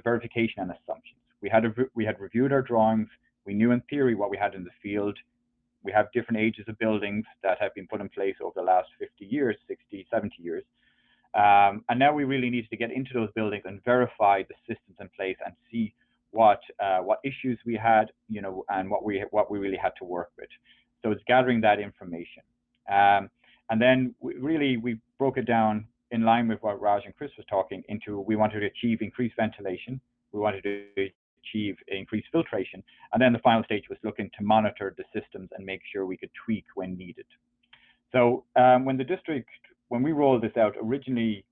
Speaker 6: verification and assumptions. We had reviewed our drawings. We knew in theory what we had in the field. We have different ages of buildings that have been put in place over the last 50 years, 60, 70 years. And now we really needed to get into those buildings and verify the systems in place and see what issues we had, and what we really had to work with. So it's gathering that information. And then we broke it down in line with what Raj and Chris was talking into. We wanted to achieve increased ventilation. We wanted to achieve increased filtration. And then the final stage was looking to monitor the systems and make sure we could tweak when needed. So when we rolled this out, originally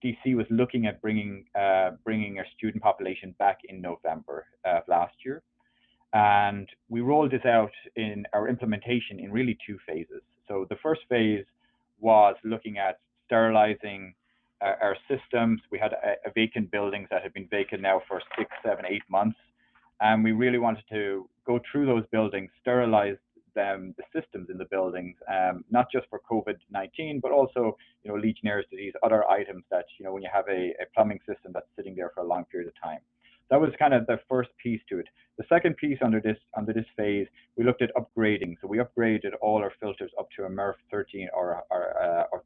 Speaker 6: DC was looking at bringing our student population back in November of last year. And we rolled this out in our implementation in really two phases. So the first phase was looking at sterilizing our systems. We had vacant buildings that had been vacant now for 6, 7, 8 months. And we really wanted to go through those buildings, sterilize them, the systems in the buildings, not just for COVID-19, but also, Legionnaire's disease, other items that, when you have a plumbing system that's sitting there for a long period of time. That was kind of the first piece to it. The second piece under this phase, we looked at upgrading. So we upgraded all our filters up to a MERV 13 or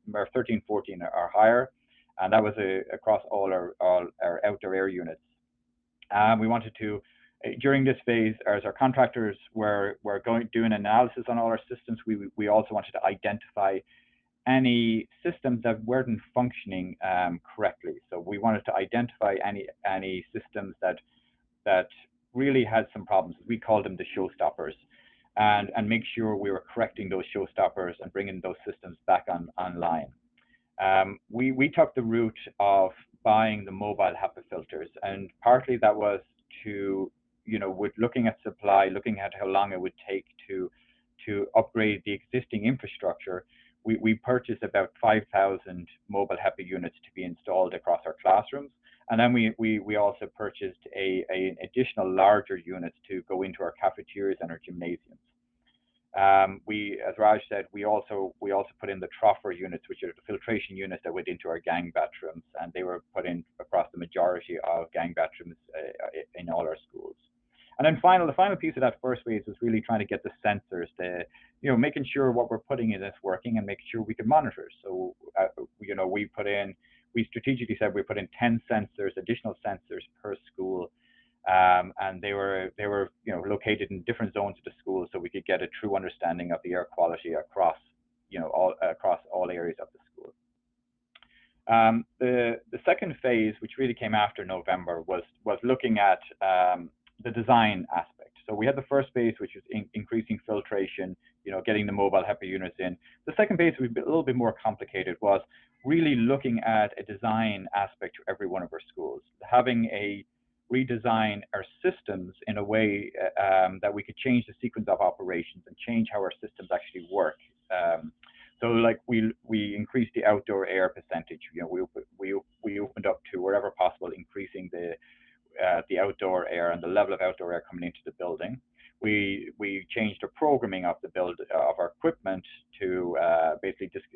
Speaker 6: MERV 13, 14 or higher, and that was across all our outdoor air units. We wanted to, during this phase, as our contractors were doing analysis on all our systems, we also wanted to identify any systems that weren't functioning correctly. So we wanted to identify any systems that really had some problems. We called them the showstoppers, and make sure we were correcting those showstoppers and bringing those systems back online. We took the route of buying the mobile HEPA filters, and partly that was to, with looking at supply, looking at how long it would take to upgrade the existing infrastructure. We purchased about 5,000 mobile HEPA units to be installed across our classrooms. And then we also purchased an additional larger units to go into our cafeterias and our gymnasiums. As Raj said, we also put in the troffer units, which are the filtration units that went into our gang bathrooms, and they were put in across the majority of gang bathrooms in all our schools. And then the final piece of that first phase was really trying to get the sensors, making sure what we're putting in is working and making sure we can monitor. So, we strategically said we put in 10 sensors, additional sensors per school, and they were located in different zones of the school, so we could get a true understanding of the air quality across all areas of the school. The second phase, which really came after November, was looking at the design aspect. So we had the first phase, which was increasing filtration, getting the mobile HEPA units in. The second phase, was a little bit more complicated, was really looking at a design aspect to every one of our schools, redesign our systems in a way that we could change the sequence of operations and change how our systems actually work. So like we increased the outdoor air percentage. We opened up to to, wherever possible, increasing the outdoor air and the level of outdoor air coming into the building. We changed the programming of of our equipment to basically just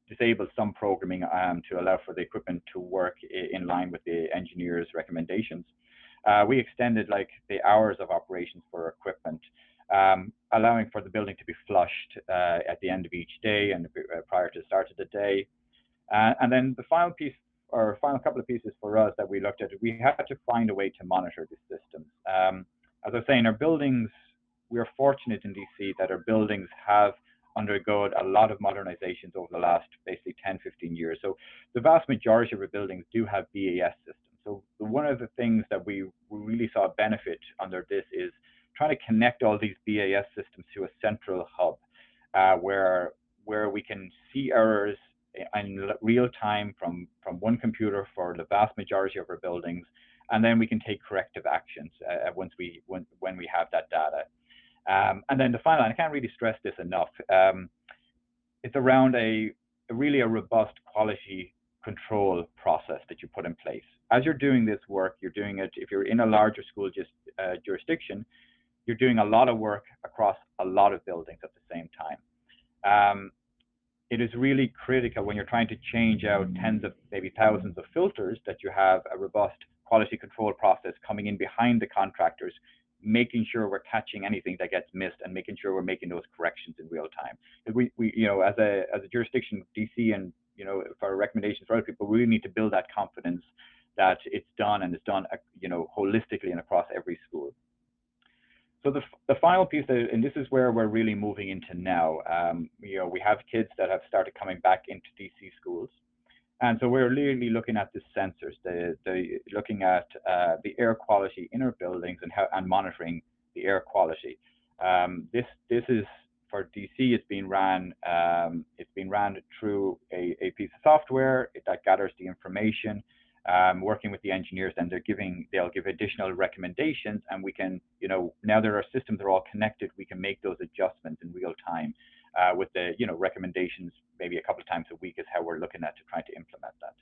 Speaker 6: disable some programming to allow for the equipment to work in line with the engineer's recommendations. We extended the hours of operations for equipment, allowing for the building to be flushed at the end of each day and prior to the start of the day. And then the final piece, or final couple of pieces for us that we looked at, we had to find a way to monitor the systems. As I was saying, our buildings, we are fortunate in DC that our buildings have undergone a lot of modernizations over the last basically 10, 15 years. So the vast majority of our buildings do have BAS systems. So one of the things that we really saw a benefit under this is trying to connect all these BAS systems to a central hub where we can see errors in real time from one computer for the vast majority of our buildings, and then we can take corrective actions when we have that data. And then the final, and I can't really stress this enough, it's around a really robust quality control process that you put in place. As you're doing this work, you're doing it, if you're in a larger school jurisdiction, you're doing a lot of work across a lot of buildings at the same time. It is really critical when you're trying to change out tens of, maybe thousands of filters, that you have a robust quality control process coming in behind the contractors, making sure we're catching anything that gets missed and making sure we're making those corrections in real time. We as a jurisdiction, DC, and for recommendations for other people, we really need to build that confidence that it's done, and it's done holistically and across every school. So the final piece, and this is where we're really moving into now, we have kids that have started coming back into DC schools. And so we're really looking at the sensors, looking at the air quality in our buildings and monitoring the air quality. This is for DC. It's been ran through a piece of software that gathers the information, working with the engineers, and they'll give additional recommendations, and we can, now that our systems are all connected, we can make those adjustments in real time with the, recommendations maybe a couple of times a week is how we're looking at to try to implement that.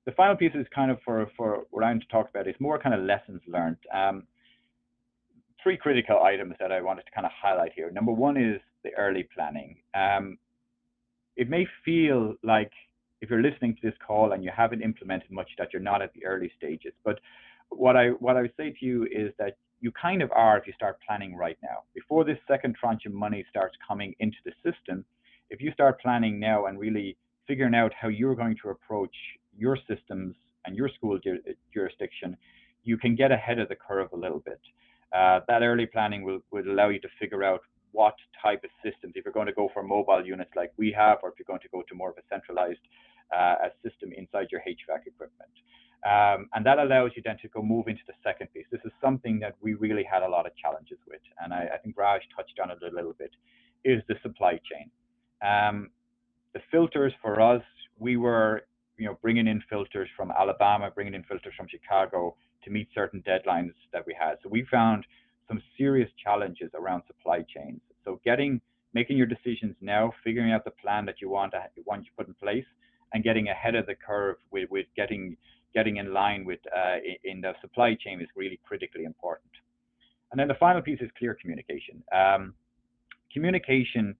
Speaker 6: The final piece is kind of for what I'm to talk about is more kind of lessons learned. Three critical items that I wanted to kind of highlight here. Number one is the early planning. It may feel like, if you're listening to this call and you haven't implemented much, that you're not at the early stages. But what I would say to you is that you kind of are if you start planning right now. Before this second tranche of money starts coming into the system, if you start planning now and really figuring out how you're going to approach your systems and your school jurisdiction, you can get ahead of the curve a little bit. That early planning will allow you to figure out what type of systems, if you're going to go for mobile units like we have, or if you're going to go to more of a centralized system inside your HVAC equipment. And that allows you then to move into the second piece. This is something that we really had a lot of challenges with, and I think Raj touched on it a little bit, is the supply chain. The filters for us, we were bringing in filters from Alabama, bringing in filters from Chicago to meet certain deadlines that we had. So we found some serious challenges around supply chains. So making your decisions now, figuring out the plan that you want to put in place, and getting ahead of the curve with getting in line with in the supply chain is really critically important. And then the final piece is clear communication. Communication,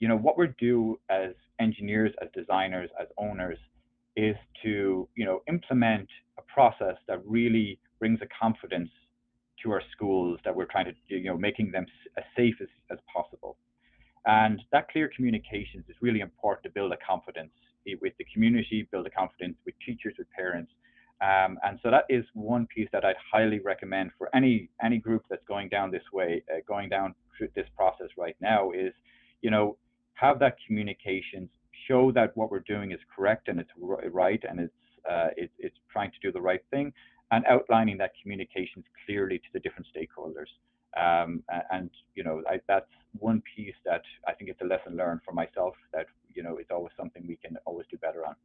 Speaker 6: what we do as engineers, as designers, as owners, is to implement a process that really brings a confidence to our schools, that we're trying to making them as safe as possible. And that clear communications is really important to build a confidence with the community, build a confidence with teachers, with parents. And so that is one piece that I'd highly recommend for any group that's going down this way, going down through this process right now, is have that communications, show that what we're doing is correct and it's right, and it's trying to do the right thing, and outlining that communications clearly to the different stakeholders. That's one piece that I think it's a lesson learned for myself, that it's always something we can always do better on.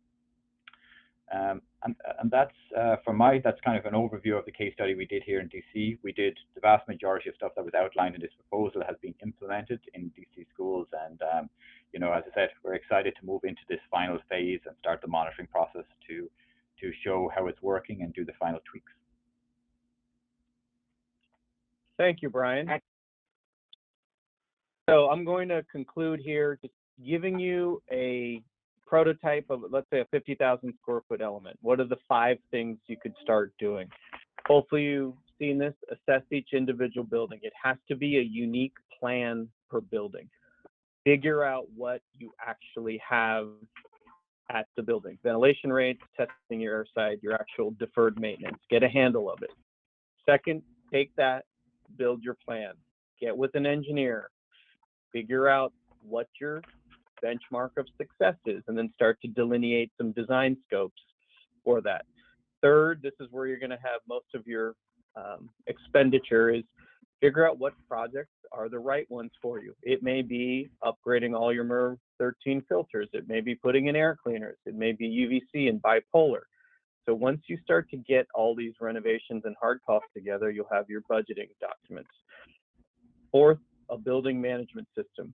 Speaker 6: And that's that's kind of an overview of the case study we did here in DC. We did the vast majority of stuff that was outlined in this proposal has been implemented in DC schools, and as I said, we're excited to move into this final phase and start the monitoring process to
Speaker 3: Thank you, Brian. So I'm going to conclude here just giving you a prototype of, let's say, a 50,000 square foot element. What are the 5 things you could start doing? Hopefully you've seen this. Assess each individual building. It has to be a unique plan per building. Figure out what you actually have at the building. Ventilation rates, testing your air side, your actual deferred maintenance. Get a handle of it. Second, take that, build your plan. Get with an engineer. Figure out what your benchmark of success is, and then start to delineate some design scopes for that. Third, this is where you're going to have most of your expenditure, is figure out what projects are the right ones for you. It may be upgrading all your MERV 13 filters. It may be putting in air cleaners. It may be UVC and bipolar. So once you start to get all these renovations and hard costs together, you'll have your budgeting documents. Fourth, a building management system.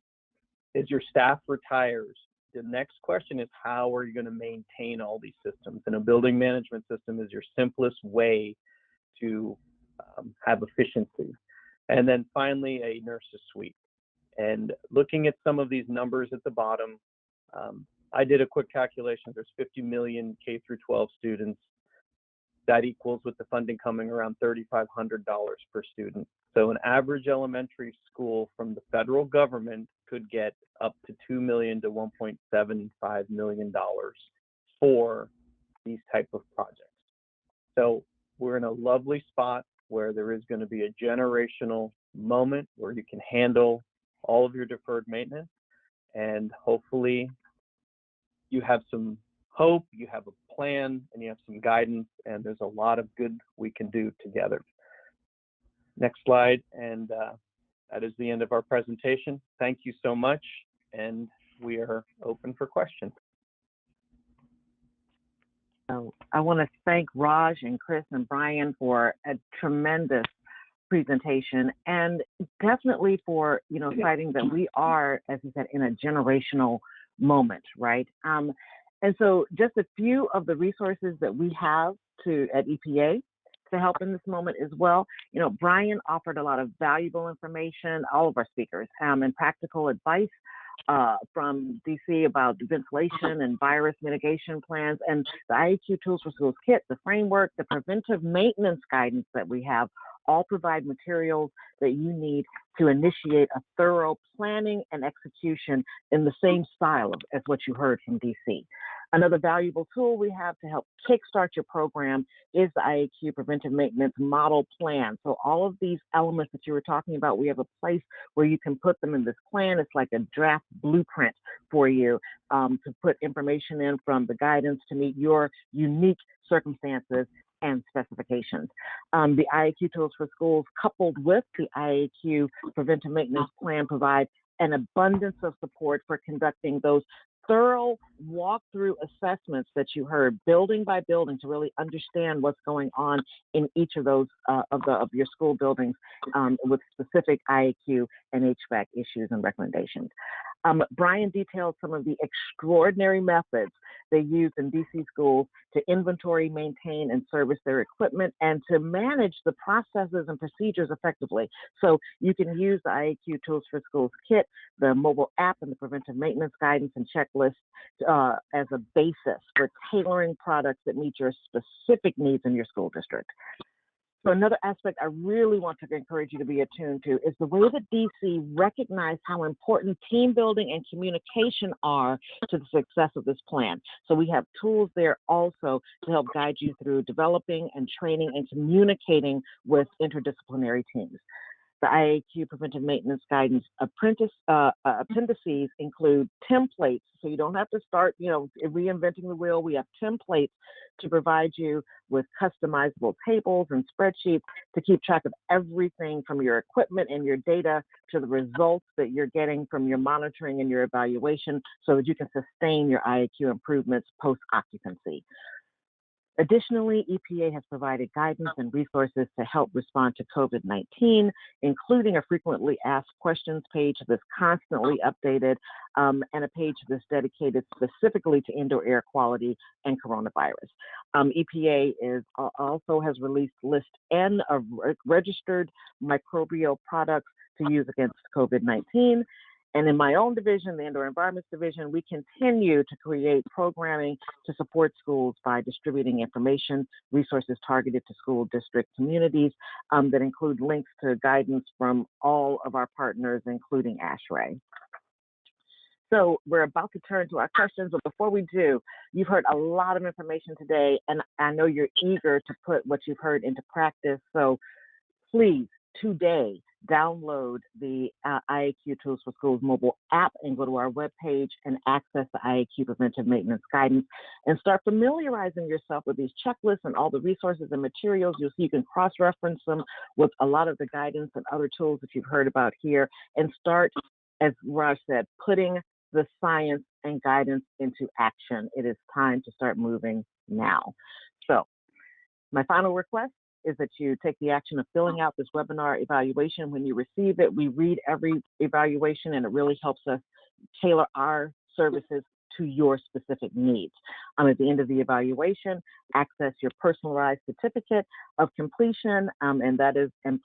Speaker 3: As your staff retires, the next question is, how are you going to maintain all these systems? And a building management system is your simplest way to have efficiency. And then finally, a nurse's suite. And looking at some of these numbers at the bottom, I did a quick calculation. There's 50 million K through 12 students. That equals, with the funding coming, around $3,500 per student. So an average elementary school from the federal government could get up to $2 million to $1.75 million for these type of projects. So we're in a lovely spot where there is going to be a generational moment where you can handle all of your deferred maintenance, and hopefully you have some hope, you have a plan, and you have some guidance, and there's a lot of good we can do together. Next slide, and that is the end of our presentation. Thank you so much, and we are open for questions.
Speaker 1: So I want to thank Raj and Chris and Brian for a tremendous presentation, and definitely for, citing that we are, as you said, in a generational moment, right? And so just a few of the resources that we have at EPA to help in this moment as well. Brian offered a lot of valuable information, all of our speakers, and practical advice from DC about ventilation and virus mitigation plans, and the IAQ Tools for Schools kit, the framework, the preventive maintenance guidance that we have, all provide materials that you need to initiate a thorough planning and execution in the same style as what you heard from DC. Another valuable tool we have to help kickstart your program is the IAQ Preventive Maintenance Model Plan. So all of these elements that you were talking about, we have a place where you can put them in this plan. It's like a draft blueprint for you to put information in from the guidance to meet your unique circumstances and specifications. The IAQ Tools for Schools, coupled with the IAQ Preventive Maintenance Plan, provide an abundance of support for conducting those thorough walkthrough assessments that you heard, building by building, to really understand what's going on in each of those of your school buildings with specific IAQ and HVAC issues and recommendations. Brian detailed some of the extraordinary methods they use in DC schools to inventory, maintain, and service their equipment, and to manage the processes and procedures effectively. So you can use the IAQ Tools for Schools kit, the mobile app, and the preventive maintenance guidance and checklist as a basis for tailoring products that meet your specific needs in your school district. So another aspect I really want to encourage you to be attuned to is the way that DC recognized how important team building and communication are to the success of this plan. So we have tools there also to help guide you through developing and training and communicating with interdisciplinary teams. The IAQ Preventive Maintenance Guidance appendices include templates, so you don't have to start, reinventing the wheel. We have templates to provide you with customizable tables and spreadsheets to keep track of everything from your equipment and your data to the results that you're getting from your monitoring and your evaluation, so that you can sustain your IAQ improvements post-occupancy. Additionally, EPA has provided guidance and resources to help respond to COVID-19, including a frequently asked questions page that's constantly updated and a page that's dedicated specifically to indoor air quality and coronavirus. EPA also has released List N of registered microbial products to use against COVID-19. And in my own division, the Indoor Environments Division, we continue to create programming to support schools by distributing information, resources targeted to school district communities that include links to guidance from all of our partners, including ASHRAE. So we're about to turn to our questions, but before we do, you've heard a lot of information today, and I know you're eager to put what you've heard into practice. So please, today, download the IAQ Tools for Schools mobile app and go to our webpage and access the IAQ Preventive Maintenance Guidance and start familiarizing yourself with these checklists and all the resources and materials. You'll see you can cross-reference them with a lot of the guidance and other tools that you've heard about here and start, as Raj said, putting the science and guidance into action. It is time to start moving now. So my final request is that you take the action of filling out this webinar evaluation. When you receive it, we read every evaluation and it really helps us tailor our services to your specific needs. At the end of the evaluation, access your personalized certificate of completion, and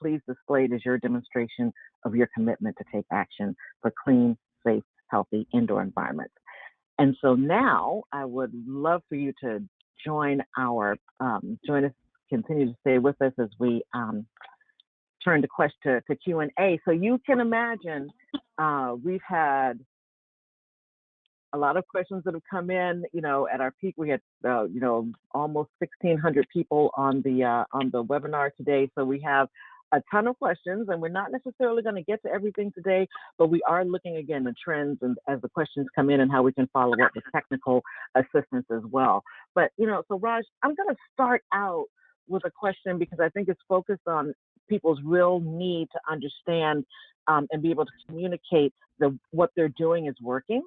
Speaker 1: please display it as your demonstration of your commitment to take action for clean, safe, healthy indoor environments. And so now I would love for you to join us, continue to stay with us as we turn to Q&A. So you can imagine we've had a lot of questions that have come in. At our peak, we had almost 1,600 people on the webinar today. So we have a ton of questions, and we're not necessarily going to get to everything today, but we are looking again at trends and as the questions come in and how we can follow up with technical assistance as well. But so Raj, I'm going to start out with a question because I think it's focused on people's real need to understand and be able to communicate what they're doing is working.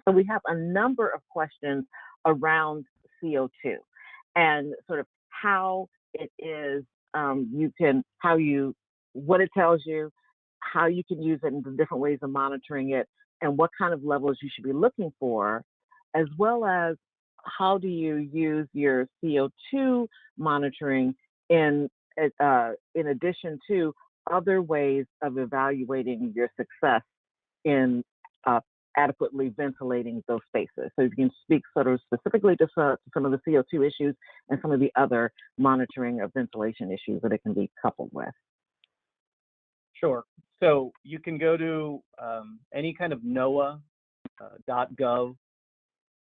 Speaker 1: So we have a number of questions around CO2 and sort of how it is what it tells you, how you can use it in the different ways of monitoring it, and what kind of levels you should be looking for, as well as how do you use your CO2 monitoring in addition to other ways of evaluating your success in adequately ventilating those spaces. So you can speak sort of specifically to some of the CO2 issues and some of the other monitoring of ventilation issues that it can be coupled with.
Speaker 3: Sure. So you can go to any kind of NOAA.gov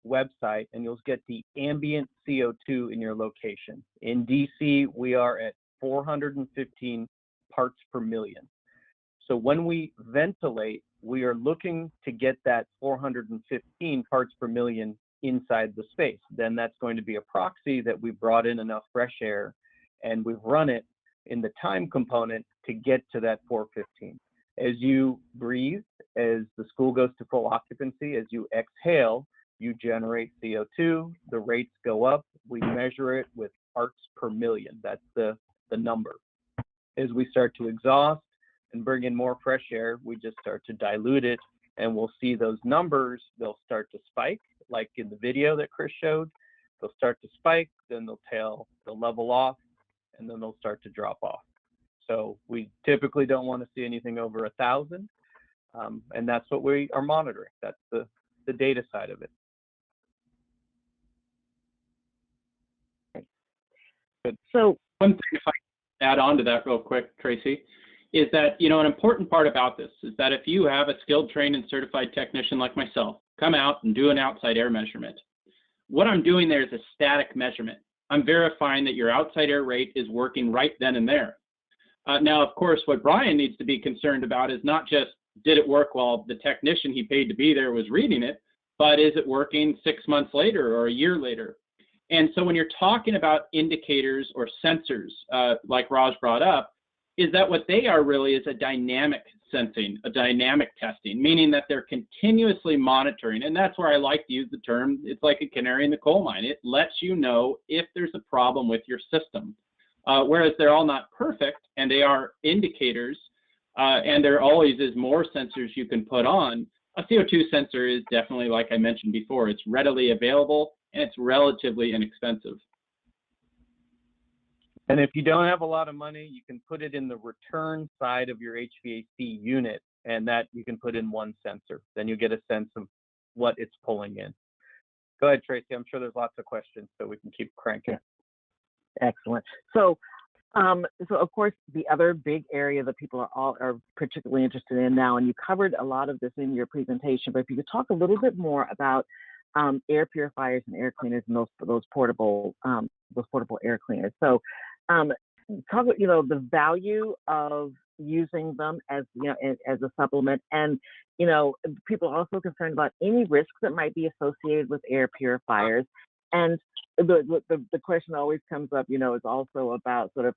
Speaker 3: website and you'll get the ambient CO2 in your location. In DC, we are at 415 parts per million. So when we ventilate, we are looking to get that 415 parts per million inside the space. Then that's going to be a proxy that we brought in enough fresh air and we've run it in the time component to get to that 415. As you breathe, as the school goes to full occupancy, as you exhale, you generate CO2, the rates go up, we measure it with parts per million. That's the number. As we start to exhaust and bring in more fresh air, we just start to dilute it and we'll see those numbers, they'll start to spike, like in the video that Chris showed. They'll start to spike, then they'll level off, and then they'll start to drop off. So we typically don't want to see anything over 1,000, and that's what we are monitoring. That's the data side of it.
Speaker 1: Good. So
Speaker 4: one thing, if I can add on to that real quick, Tracy, is that, an important part about this is that if you have a skilled, trained, and certified technician like myself, come out and do an outside air measurement. What I'm doing there is a static measurement. I'm verifying that your outside air rate is working right then and there. Now, of course, what Brian needs to be concerned about is not just did it work while the technician he paid to be there was reading it, but is it working 6 months later or a year later? And so when you're talking about indicators or sensors, like Raj brought up, is that what they are really is a dynamic sensing, a dynamic testing, meaning that they're continuously monitoring. And that's where I like to use the term, it's like a canary in the coal mine. It lets you know if there's a problem with your system. Whereas they're all not perfect, and they are indicators, and there always is more sensors you can put on. A CO2 sensor is definitely, like I mentioned before, it's readily available and it's relatively inexpensive.
Speaker 3: And if you don't have a lot of money, you can put it in the return side of your HVAC unit, and that you can put in one sensor. Then you get a sense of what it's pulling in. Go ahead, Tracy. I'm sure there's lots of questions, so we can keep cranking.
Speaker 1: Excellent. So of course, the other big area that people are particularly interested in now, and you covered a lot of this in your presentation, but if you could talk a little bit more about air purifiers and air cleaners and those portable air cleaners. So, talk about, the value of using them as as a supplement, and people are also concerned about any risks that might be associated with air purifiers. And the question always comes up, is also about sort of,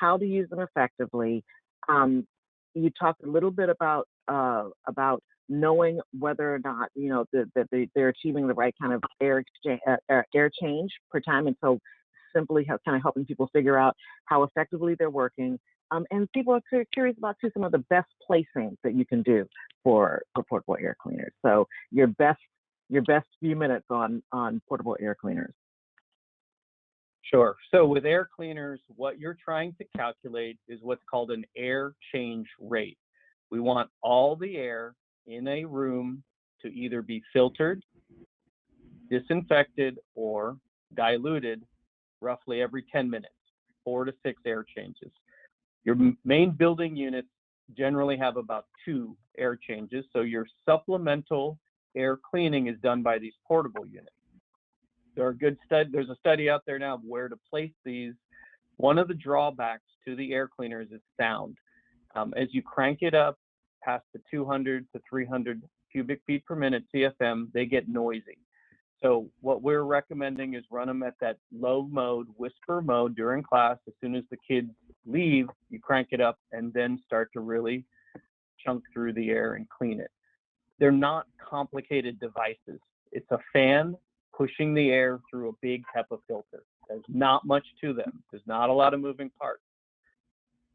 Speaker 1: how to use them effectively. You talked a little bit about knowing whether or not, that they're achieving the right kind of air change per time. And so simply kind of helping people figure out how effectively they're working. And people are curious about too some of the best placings that you can do for portable air cleaners. So your best few minutes on portable air cleaners.
Speaker 3: Sure. So with air cleaners, what you're trying to calculate is what's called an air change rate. We want all the air in a room to either be filtered, disinfected, or diluted roughly every 10 minutes, 4 to 6 air changes. Your main building units generally have about 2 air changes, so your supplemental air cleaning is done by these portable units. There's a study out there now of where to place these. One of the drawbacks to the air cleaners is sound. As you crank it up past the 200 to 300 cubic feet per minute CFM, they get noisy. So what we're recommending is run them at that low mode, whisper mode during class. As soon as the kids leave, you crank it up and then start to really chunk through the air and clean it. They're not complicated devices. It's a fan pushing the air through a big HEPA filter. There's not much to them. There's not a lot of moving parts.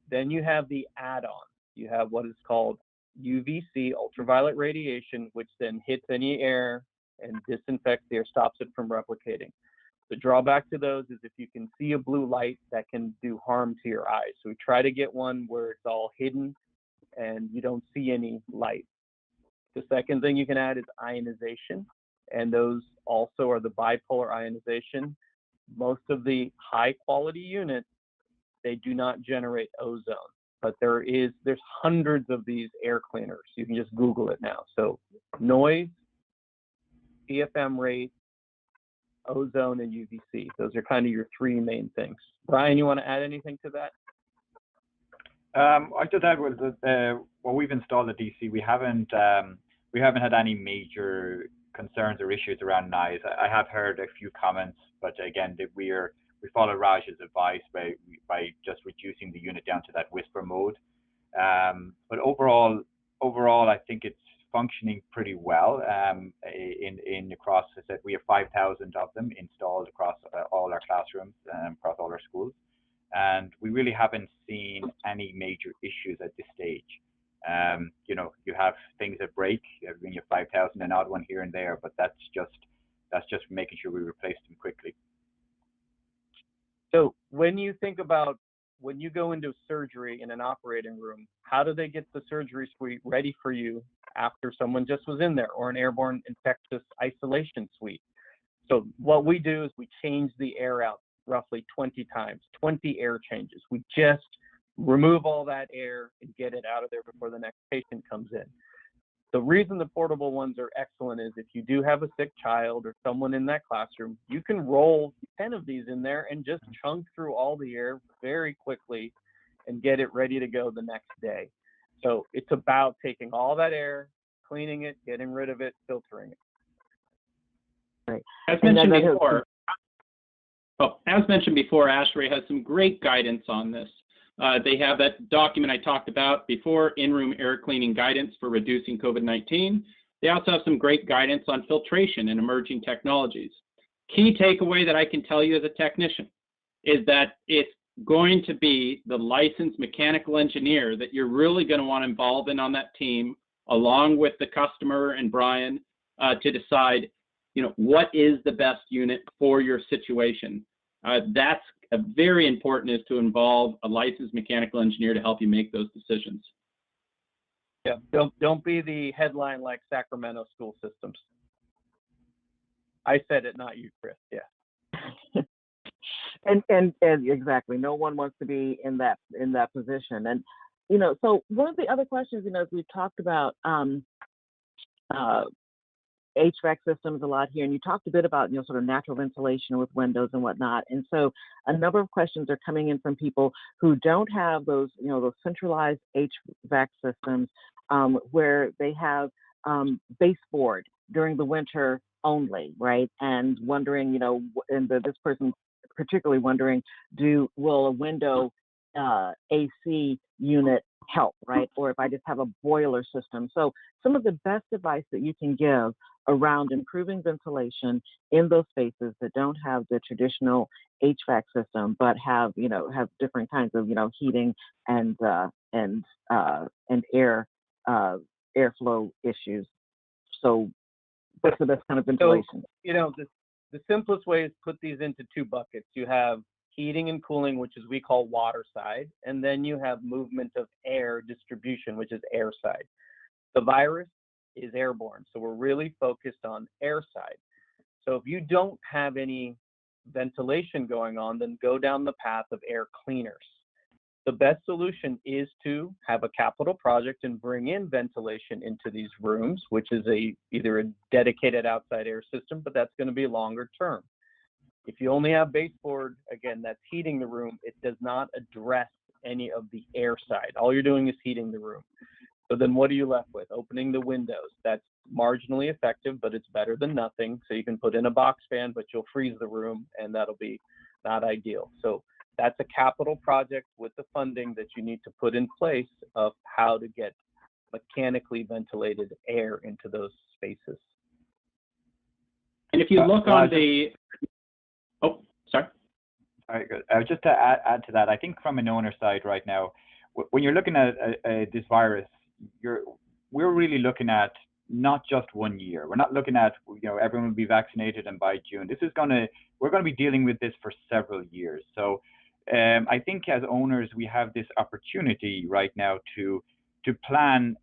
Speaker 3: Then you have the add-on. You have what is called UVC, ultraviolet radiation, which then hits any air and disinfects the air, stops it from replicating. The drawback to those is if you can see a blue light, that can do harm to your eyes. So we try to get one where it's all hidden and you don't see any light. The second thing you can add is ionization, and those also are the bipolar ionization. Most of the high quality units, they do not generate ozone, but there's hundreds of these air cleaners. You can just Google it now. So noise, CFM rate, ozone, and UVC. Those are kind of your 3 main things. Brian, you want to add anything to that?
Speaker 6: I just add with what we've installed at DC, we haven't had any major concerns or issues around noise. I have heard a few comments, but again, we follow Raj's advice by just reducing the unit down to that whisper mode. But overall, I think it's functioning pretty well. Across, I said we have 5,000 of them installed across all our classrooms, across all our schools, and we really haven't seen any major issues at this stage. You have things that break. When you have 5,000, an odd one here and there, but that's just making sure we replace them quickly.
Speaker 3: So when you think about when you go into surgery in an operating room, how do they get the surgery suite ready for you after someone just was in there, or an airborne infectious isolation suite? So what we do is we change the air out roughly 20 times, 20 air changes. We just remove all that air and get it out of there before the next patient comes in. The reason the portable ones are excellent is if you do have a sick child or someone in that classroom, you can roll 10 of these in there and just chunk through all the air very quickly and get it ready to go the next day. So it's about taking all that air, cleaning it, getting rid of it, filtering it.
Speaker 1: Right.
Speaker 4: As mentioned before, ASHRAE has some great guidance on this. They have that document I talked about before, in-room air cleaning guidance for reducing COVID-19. They also have some great guidance on filtration and emerging technologies. Key takeaway that I can tell you as a technician is that it's going to be the licensed mechanical engineer that you're really going to want to involve in on that team, along with the customer and Brian, to decide, what is the best unit for your situation. That's very important, is to involve a licensed mechanical engineer to help you make those decisions.
Speaker 3: Yeah, don't be the headline like Sacramento school systems. I said it, not you, Chris. Yeah.
Speaker 1: and exactly, no one wants to be in that position. And so one of the other questions, as we've talked about HVAC systems a lot here, and you talked a bit about sort of natural ventilation with windows and whatnot. And so a number of questions are coming in from people who don't have those those centralized HVAC systems where they have baseboard during the winter only, right? And wondering, and this person particularly wondering, will a window AC unit help, right? Or if I just have a boiler system. So some of the best advice that you can give around improving ventilation in those spaces that don't have the traditional HVAC system, but have different kinds of heating and air airflow issues. So what's the best kind of ventilation?
Speaker 3: So, the simplest way is put these into two buckets. You have heating and cooling, which is we call water side, and then you have movement of air distribution, which is air side. The virus is airborne, so we're really focused on air side. So if you don't have any ventilation going on, then go down the path of air cleaners. The best solution is to have a capital project and bring in ventilation into these rooms, which is either a dedicated outside air system, but that's going to be longer term. If you only have baseboard, again, that's heating the room. It does not address any of the air side. All you're doing is heating the room. So then what are you left with? Opening the windows. That's marginally effective, but it's better than nothing. So you can put in a box fan, but you'll freeze the room, and that'll be not ideal. So that's a capital project with the funding that you need to put in place of how to get mechanically ventilated air into those spaces.
Speaker 4: And if you look on the, sorry.
Speaker 6: All right, good. Just to add to that, I think from an owner side right now, when you're looking at this virus, we're really looking at not just 1 year. We're not looking at everyone will be vaccinated and by June. We're going to be dealing with this for several years. So I think as owners we have this opportunity right now to plan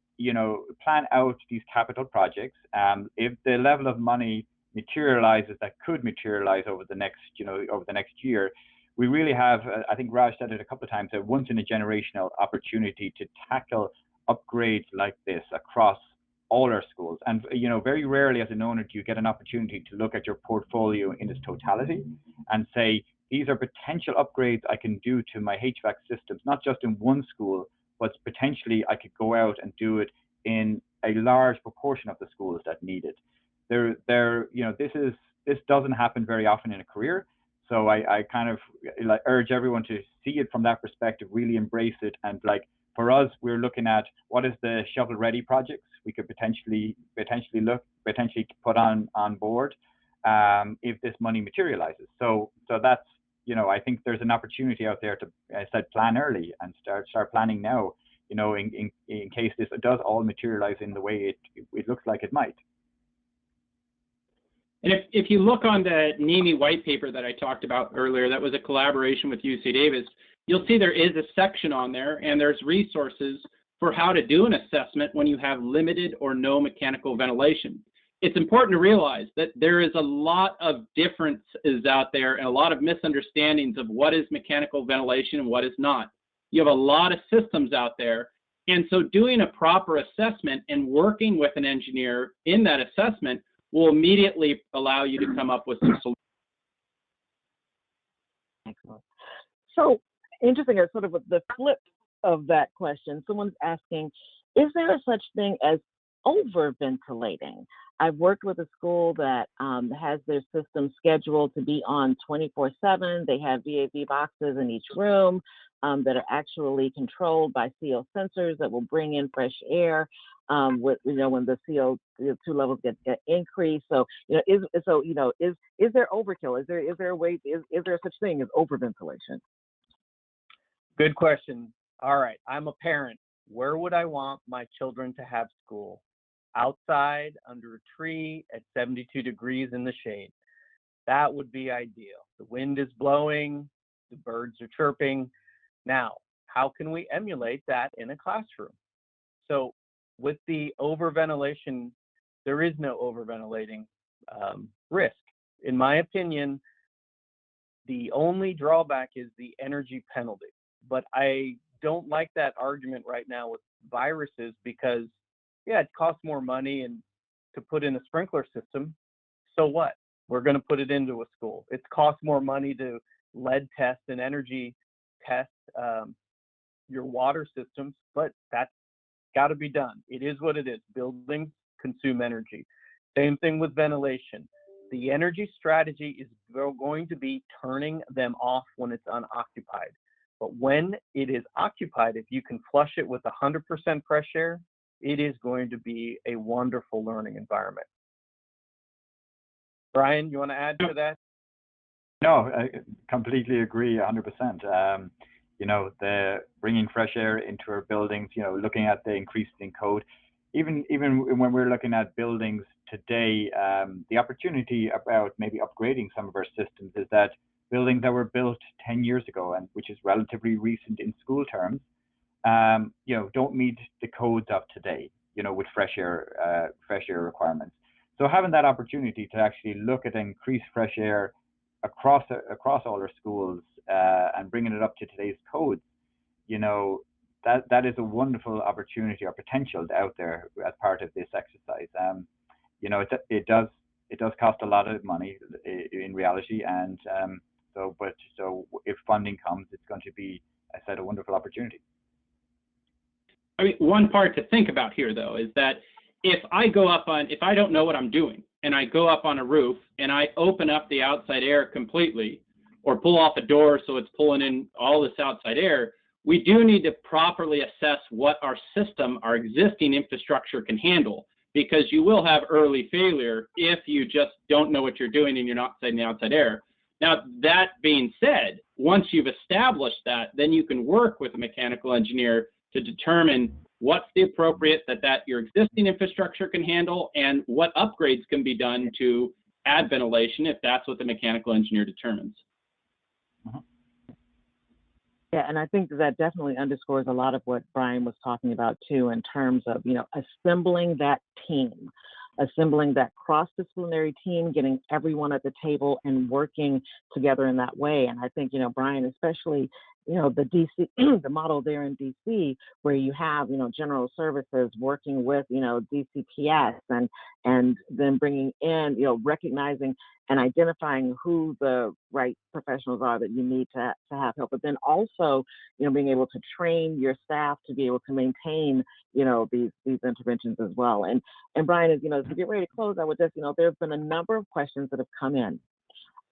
Speaker 6: out these capital projects. If the level of money materializes, that could materialize over the next year, we really have, I think Raj said it a couple of times, a once in a generational opportunity to tackle upgrades like this across all our schools. And very rarely as an owner do you get an opportunity to look at your portfolio in its totality and say, these are potential upgrades I can do to my HVAC systems, not just in one school, but potentially I could go out and do it in a large proportion of the schools that need it. This doesn't happen very often in a career. So I kind of urge everyone to see it from that perspective, really embrace it. And for us, we're looking at what is the shovel ready projects we could potentially put on board if this money materializes. So that's, I think there's an opportunity out there to, as I said, plan early and start planning now, in case this does all materialize in the way it looks like it might.
Speaker 4: And if you look on the NEMI white paper that I talked about earlier, that was a collaboration with UC Davis, you'll see there is a section on there, and there's resources for how to do an assessment when you have limited or no mechanical ventilation. It's important to realize that there is a lot of differences out there and a lot of misunderstandings of what is mechanical ventilation and what is not. You have a lot of systems out there, and so doing a proper assessment and working with an engineer in that assessment will immediately allow you to come up with some solutions.
Speaker 1: Excellent. So interesting, as sort of the flip of that question, someone's asking, is there a such thing as overventilating. I've worked with a school that has their system scheduled to be on 24/7. They have VAV boxes in each room that are actually controlled by CO sensors that will bring in fresh air with, when the CO2 levels get increased. So, is there overkill? Is there a way? Is there such thing as overventilation?
Speaker 3: Good question. All right, I'm a parent. Where would I want my children to have school? Outside, under a tree, at 72 degrees in the shade. That would be ideal. The wind is blowing, the birds are chirping. Now, how can we emulate that in a classroom? So with the overventilation, there is no overventilating risk. In my opinion, the only drawback is the energy penalty. But I don't like that argument right now with viruses because, yeah, it costs more money and to put in a sprinkler system. So what? We're going to put it into a school. It costs more money to lead test and energy test your water systems, but that's got to be done. It is what it is. Buildings consume energy. Same thing with ventilation. The energy strategy is going to be turning them off when it's unoccupied. But when it is occupied, if you can flush it with 100% fresh air, it is going to be a wonderful learning environment. Brian, you want to add to that?
Speaker 6: No, I completely agree 100%. The bringing fresh air into our buildings, looking at the increase in code, even when we're looking at buildings today, the opportunity about maybe upgrading some of our systems is that buildings that were built 10 years ago, and which is relatively recent in school terms, don't meet the codes of today, with fresh air requirements. So having that opportunity to actually look at increased fresh air across all our schools and bringing it up to today's codes, that is a wonderful opportunity or potential out there as part of this exercise. It does cost a lot of money in reality, and so if funding comes, it's going to be, I said, a wonderful opportunity.
Speaker 4: I mean, one part to think about here, though, is that if I don't know what I'm doing and I go up on a roof and I open up the outside air completely or pull off a door so it's pulling in all this outside air, we do need to properly assess what our system, our existing infrastructure can handle, because you will have early failure if you just don't know what you're doing and you're not setting the outside air. Now, that being said, once you've established that, then you can work with a mechanical engineer to determine what's the appropriate that your existing infrastructure can handle and what upgrades can be done to add ventilation if that's what the mechanical engineer determines.
Speaker 1: Yeah, and I think that definitely underscores a lot of what Brian was talking about too, in terms of, assembling that team, assembling that cross-disciplinary team, getting everyone at the table and working together in that way. And I think, Brian, especially, the DC, the model there in DC, where you have, general services working with, DCPS and then bringing in, recognizing and identifying who the right professionals are that you need to have help, but then also, being able to train your staff to be able to maintain, these interventions as well. And Brian, as we get ready to close, I would just, there have been a number of questions that have come in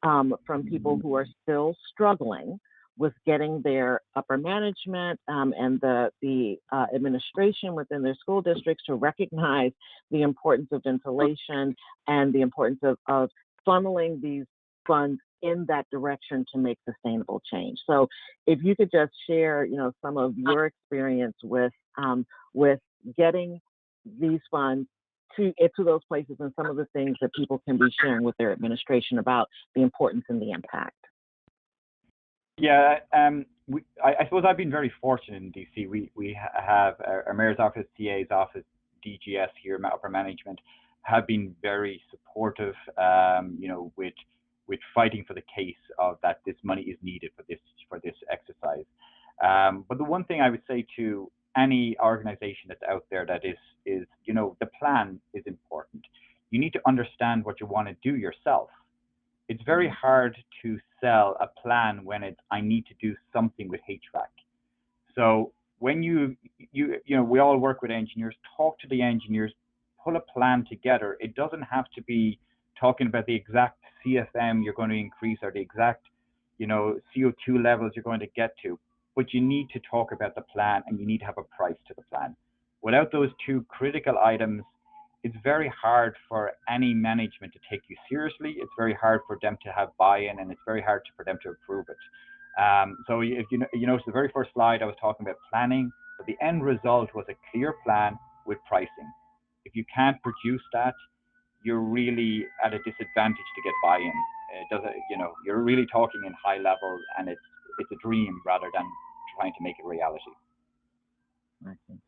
Speaker 1: from people who are still struggling with getting their upper management and the administration within their school districts to recognize the importance of ventilation and the importance of funneling these funds in that direction to make sustainable change. So if you could just share, some of your experience with getting these funds to those places and some of the things that people can be sharing with their administration about the importance and the impact.
Speaker 6: Yeah, I suppose I've been very fortunate in DC. We have our mayor's office, CA's office, DGS here, upper management, have been very supportive, with fighting for the case of that this money is needed for this exercise. But the one thing I would say to any organization that's out there that is the plan is important. You need to understand what you want to do yourself. It's very hard to sell a plan when it's, I need to do something with HVAC. So when we all work with engineers, talk to the engineers, pull a plan together, it doesn't have to be talking about the exact CFM you're going to increase or the exact, CO2 levels you're going to get to, but you need to talk about the plan and you need to have a price to the plan. Without those two critical items, it's very hard for any management to take you seriously. It's very hard for them to have buy-in, and it's very hard for them to approve it. So if you notice the very first slide, I was talking about planning, but the end result was a clear plan with pricing. If you can't produce that, you're really at a disadvantage to get buy-in. You're really talking in high level, and it's a dream rather than trying to make it reality.
Speaker 1: Okay.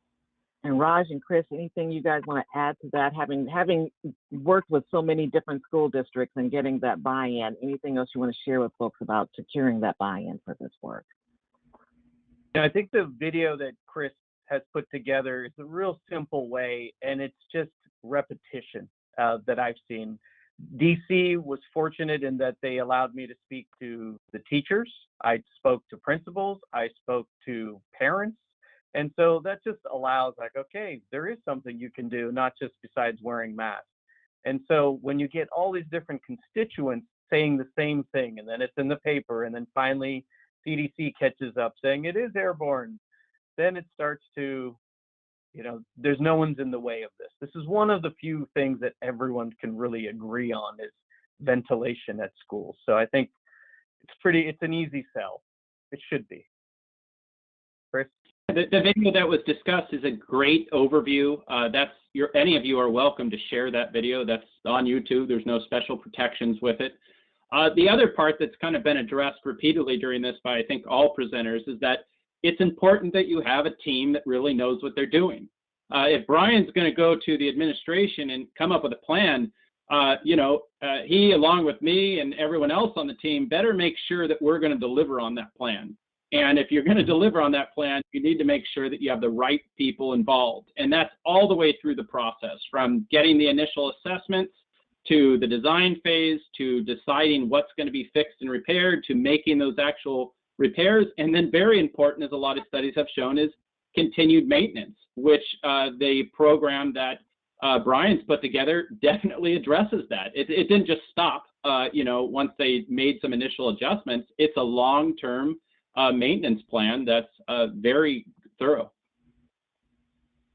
Speaker 1: And Raj and Chris, anything you guys want to add to that? Having worked with so many different school districts and getting that buy-in, anything else you want to share with folks about securing that buy-in for this work?
Speaker 3: Yeah, I think the video that Chris has put together is a real simple way, and it's just repetition that I've seen. DC was fortunate in that they allowed me to speak to the teachers. I spoke to principals. I spoke to parents. And so that just allows, like, okay, there is something you can do, not just besides wearing masks. And so when you get all these different constituents saying the same thing, and then it's in the paper, and then finally CDC catches up saying it is airborne, then it starts to, there's no one's in the way of this. This is one of the few things that everyone can really agree on is ventilation at schools. So I think it's an easy sell. It should be. Chris?
Speaker 4: The video that was discussed is a great overview. Any of you are welcome to share that video. That's on YouTube. There's no special protections with it. The other part that's kind of been addressed repeatedly during this by, I think, all presenters is that it's important that you have a team that really knows what they're doing. If Brian's going to go to the administration and come up with a plan, he, along with me and everyone else on the team, better make sure that we're going to deliver on that plan. And if you're going to deliver on that plan, you need to make sure that you have the right people involved. And that's all the way through the process, from getting the initial assessments to the design phase, to deciding what's going to be fixed and repaired, to making those actual repairs. And then very important, as a lot of studies have shown, is continued maintenance, which the program that Brian's put together definitely addresses that. It didn't just stop, once they made some initial adjustments. It's a long-term maintenance plan that's very thorough.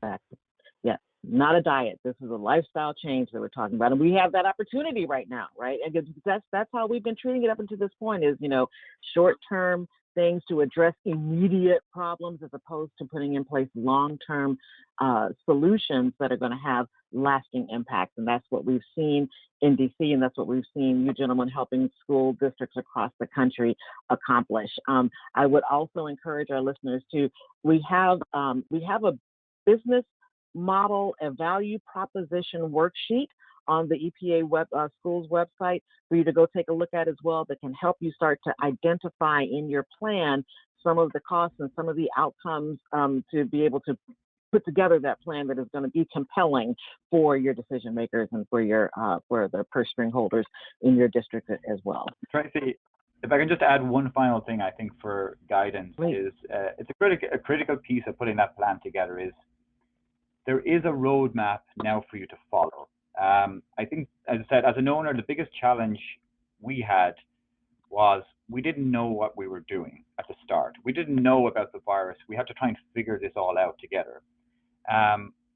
Speaker 1: Exactly. Yes, not a diet. This is a lifestyle change that we're talking about, and we have that opportunity right now, right? And that's how we've been treating it up until this point. Is short-term things to address immediate problems, as opposed to putting in place long-term solutions that are going to have lasting impacts. And that's what we've seen in DC, and that's what we've seen you gentlemen helping school districts across the country accomplish. I would also encourage our listeners we have a business model, a value proposition worksheet on the EPA schools website for you to go take a look at as well, that can help you start to identify in your plan some of the costs and some of the outcomes to be able to put together that plan that is going to be compelling for your decision makers and for your for the purse string holders in your district as well.
Speaker 6: Tracy, if I can just add one final thing, I think for guidance is it's a critical piece of putting that plan together is there is a roadmap now for you to follow. I think, as I said, as an owner, the biggest challenge we had was we didn't know what we were doing at the start. We didn't know about the virus. We had to try and figure this all out together.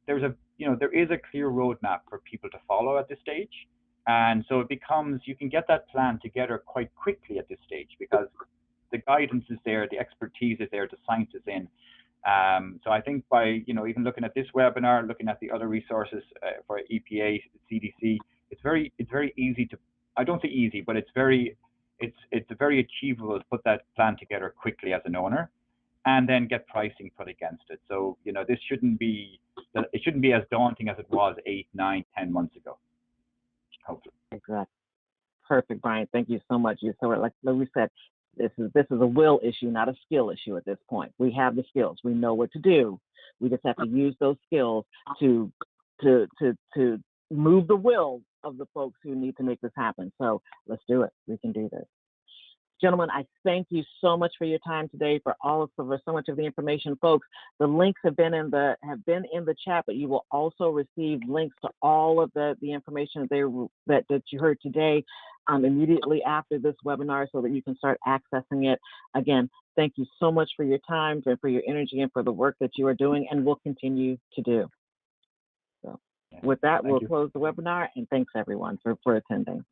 Speaker 6: There is a clear roadmap for people to follow at this stage. And so it becomes, you can get that plan together quite quickly at this stage because the guidance is there, the expertise is there, the science is in. So I think by, even looking at this webinar, looking at the other resources for EPA, CDC, it's very easy to, I don't say easy, but it's very achievable to put that plan together quickly as an owner and then get pricing put against it. So, this shouldn't be as daunting as it was 8, 9, 10 months ago, hopefully.
Speaker 1: Exactly. Perfect, Brian. Thank you so much. So like we said, this is a will issue, not a skill issue at this point. We have the skills. We know what to do. We just have to use those skills to move the will of the folks who need to make this happen. So let's do it. We can do this. Gentlemen, I thank you so much for your time today, for so much of the information. Folks, the links have been in the chat, but you will also receive links to all of the information that you heard today immediately after this webinar, so that you can start accessing it. Again, thank you so much for your time and for your energy and for the work that you are doing and will continue to do. So with that, we'll close the webinar, and thanks everyone for attending.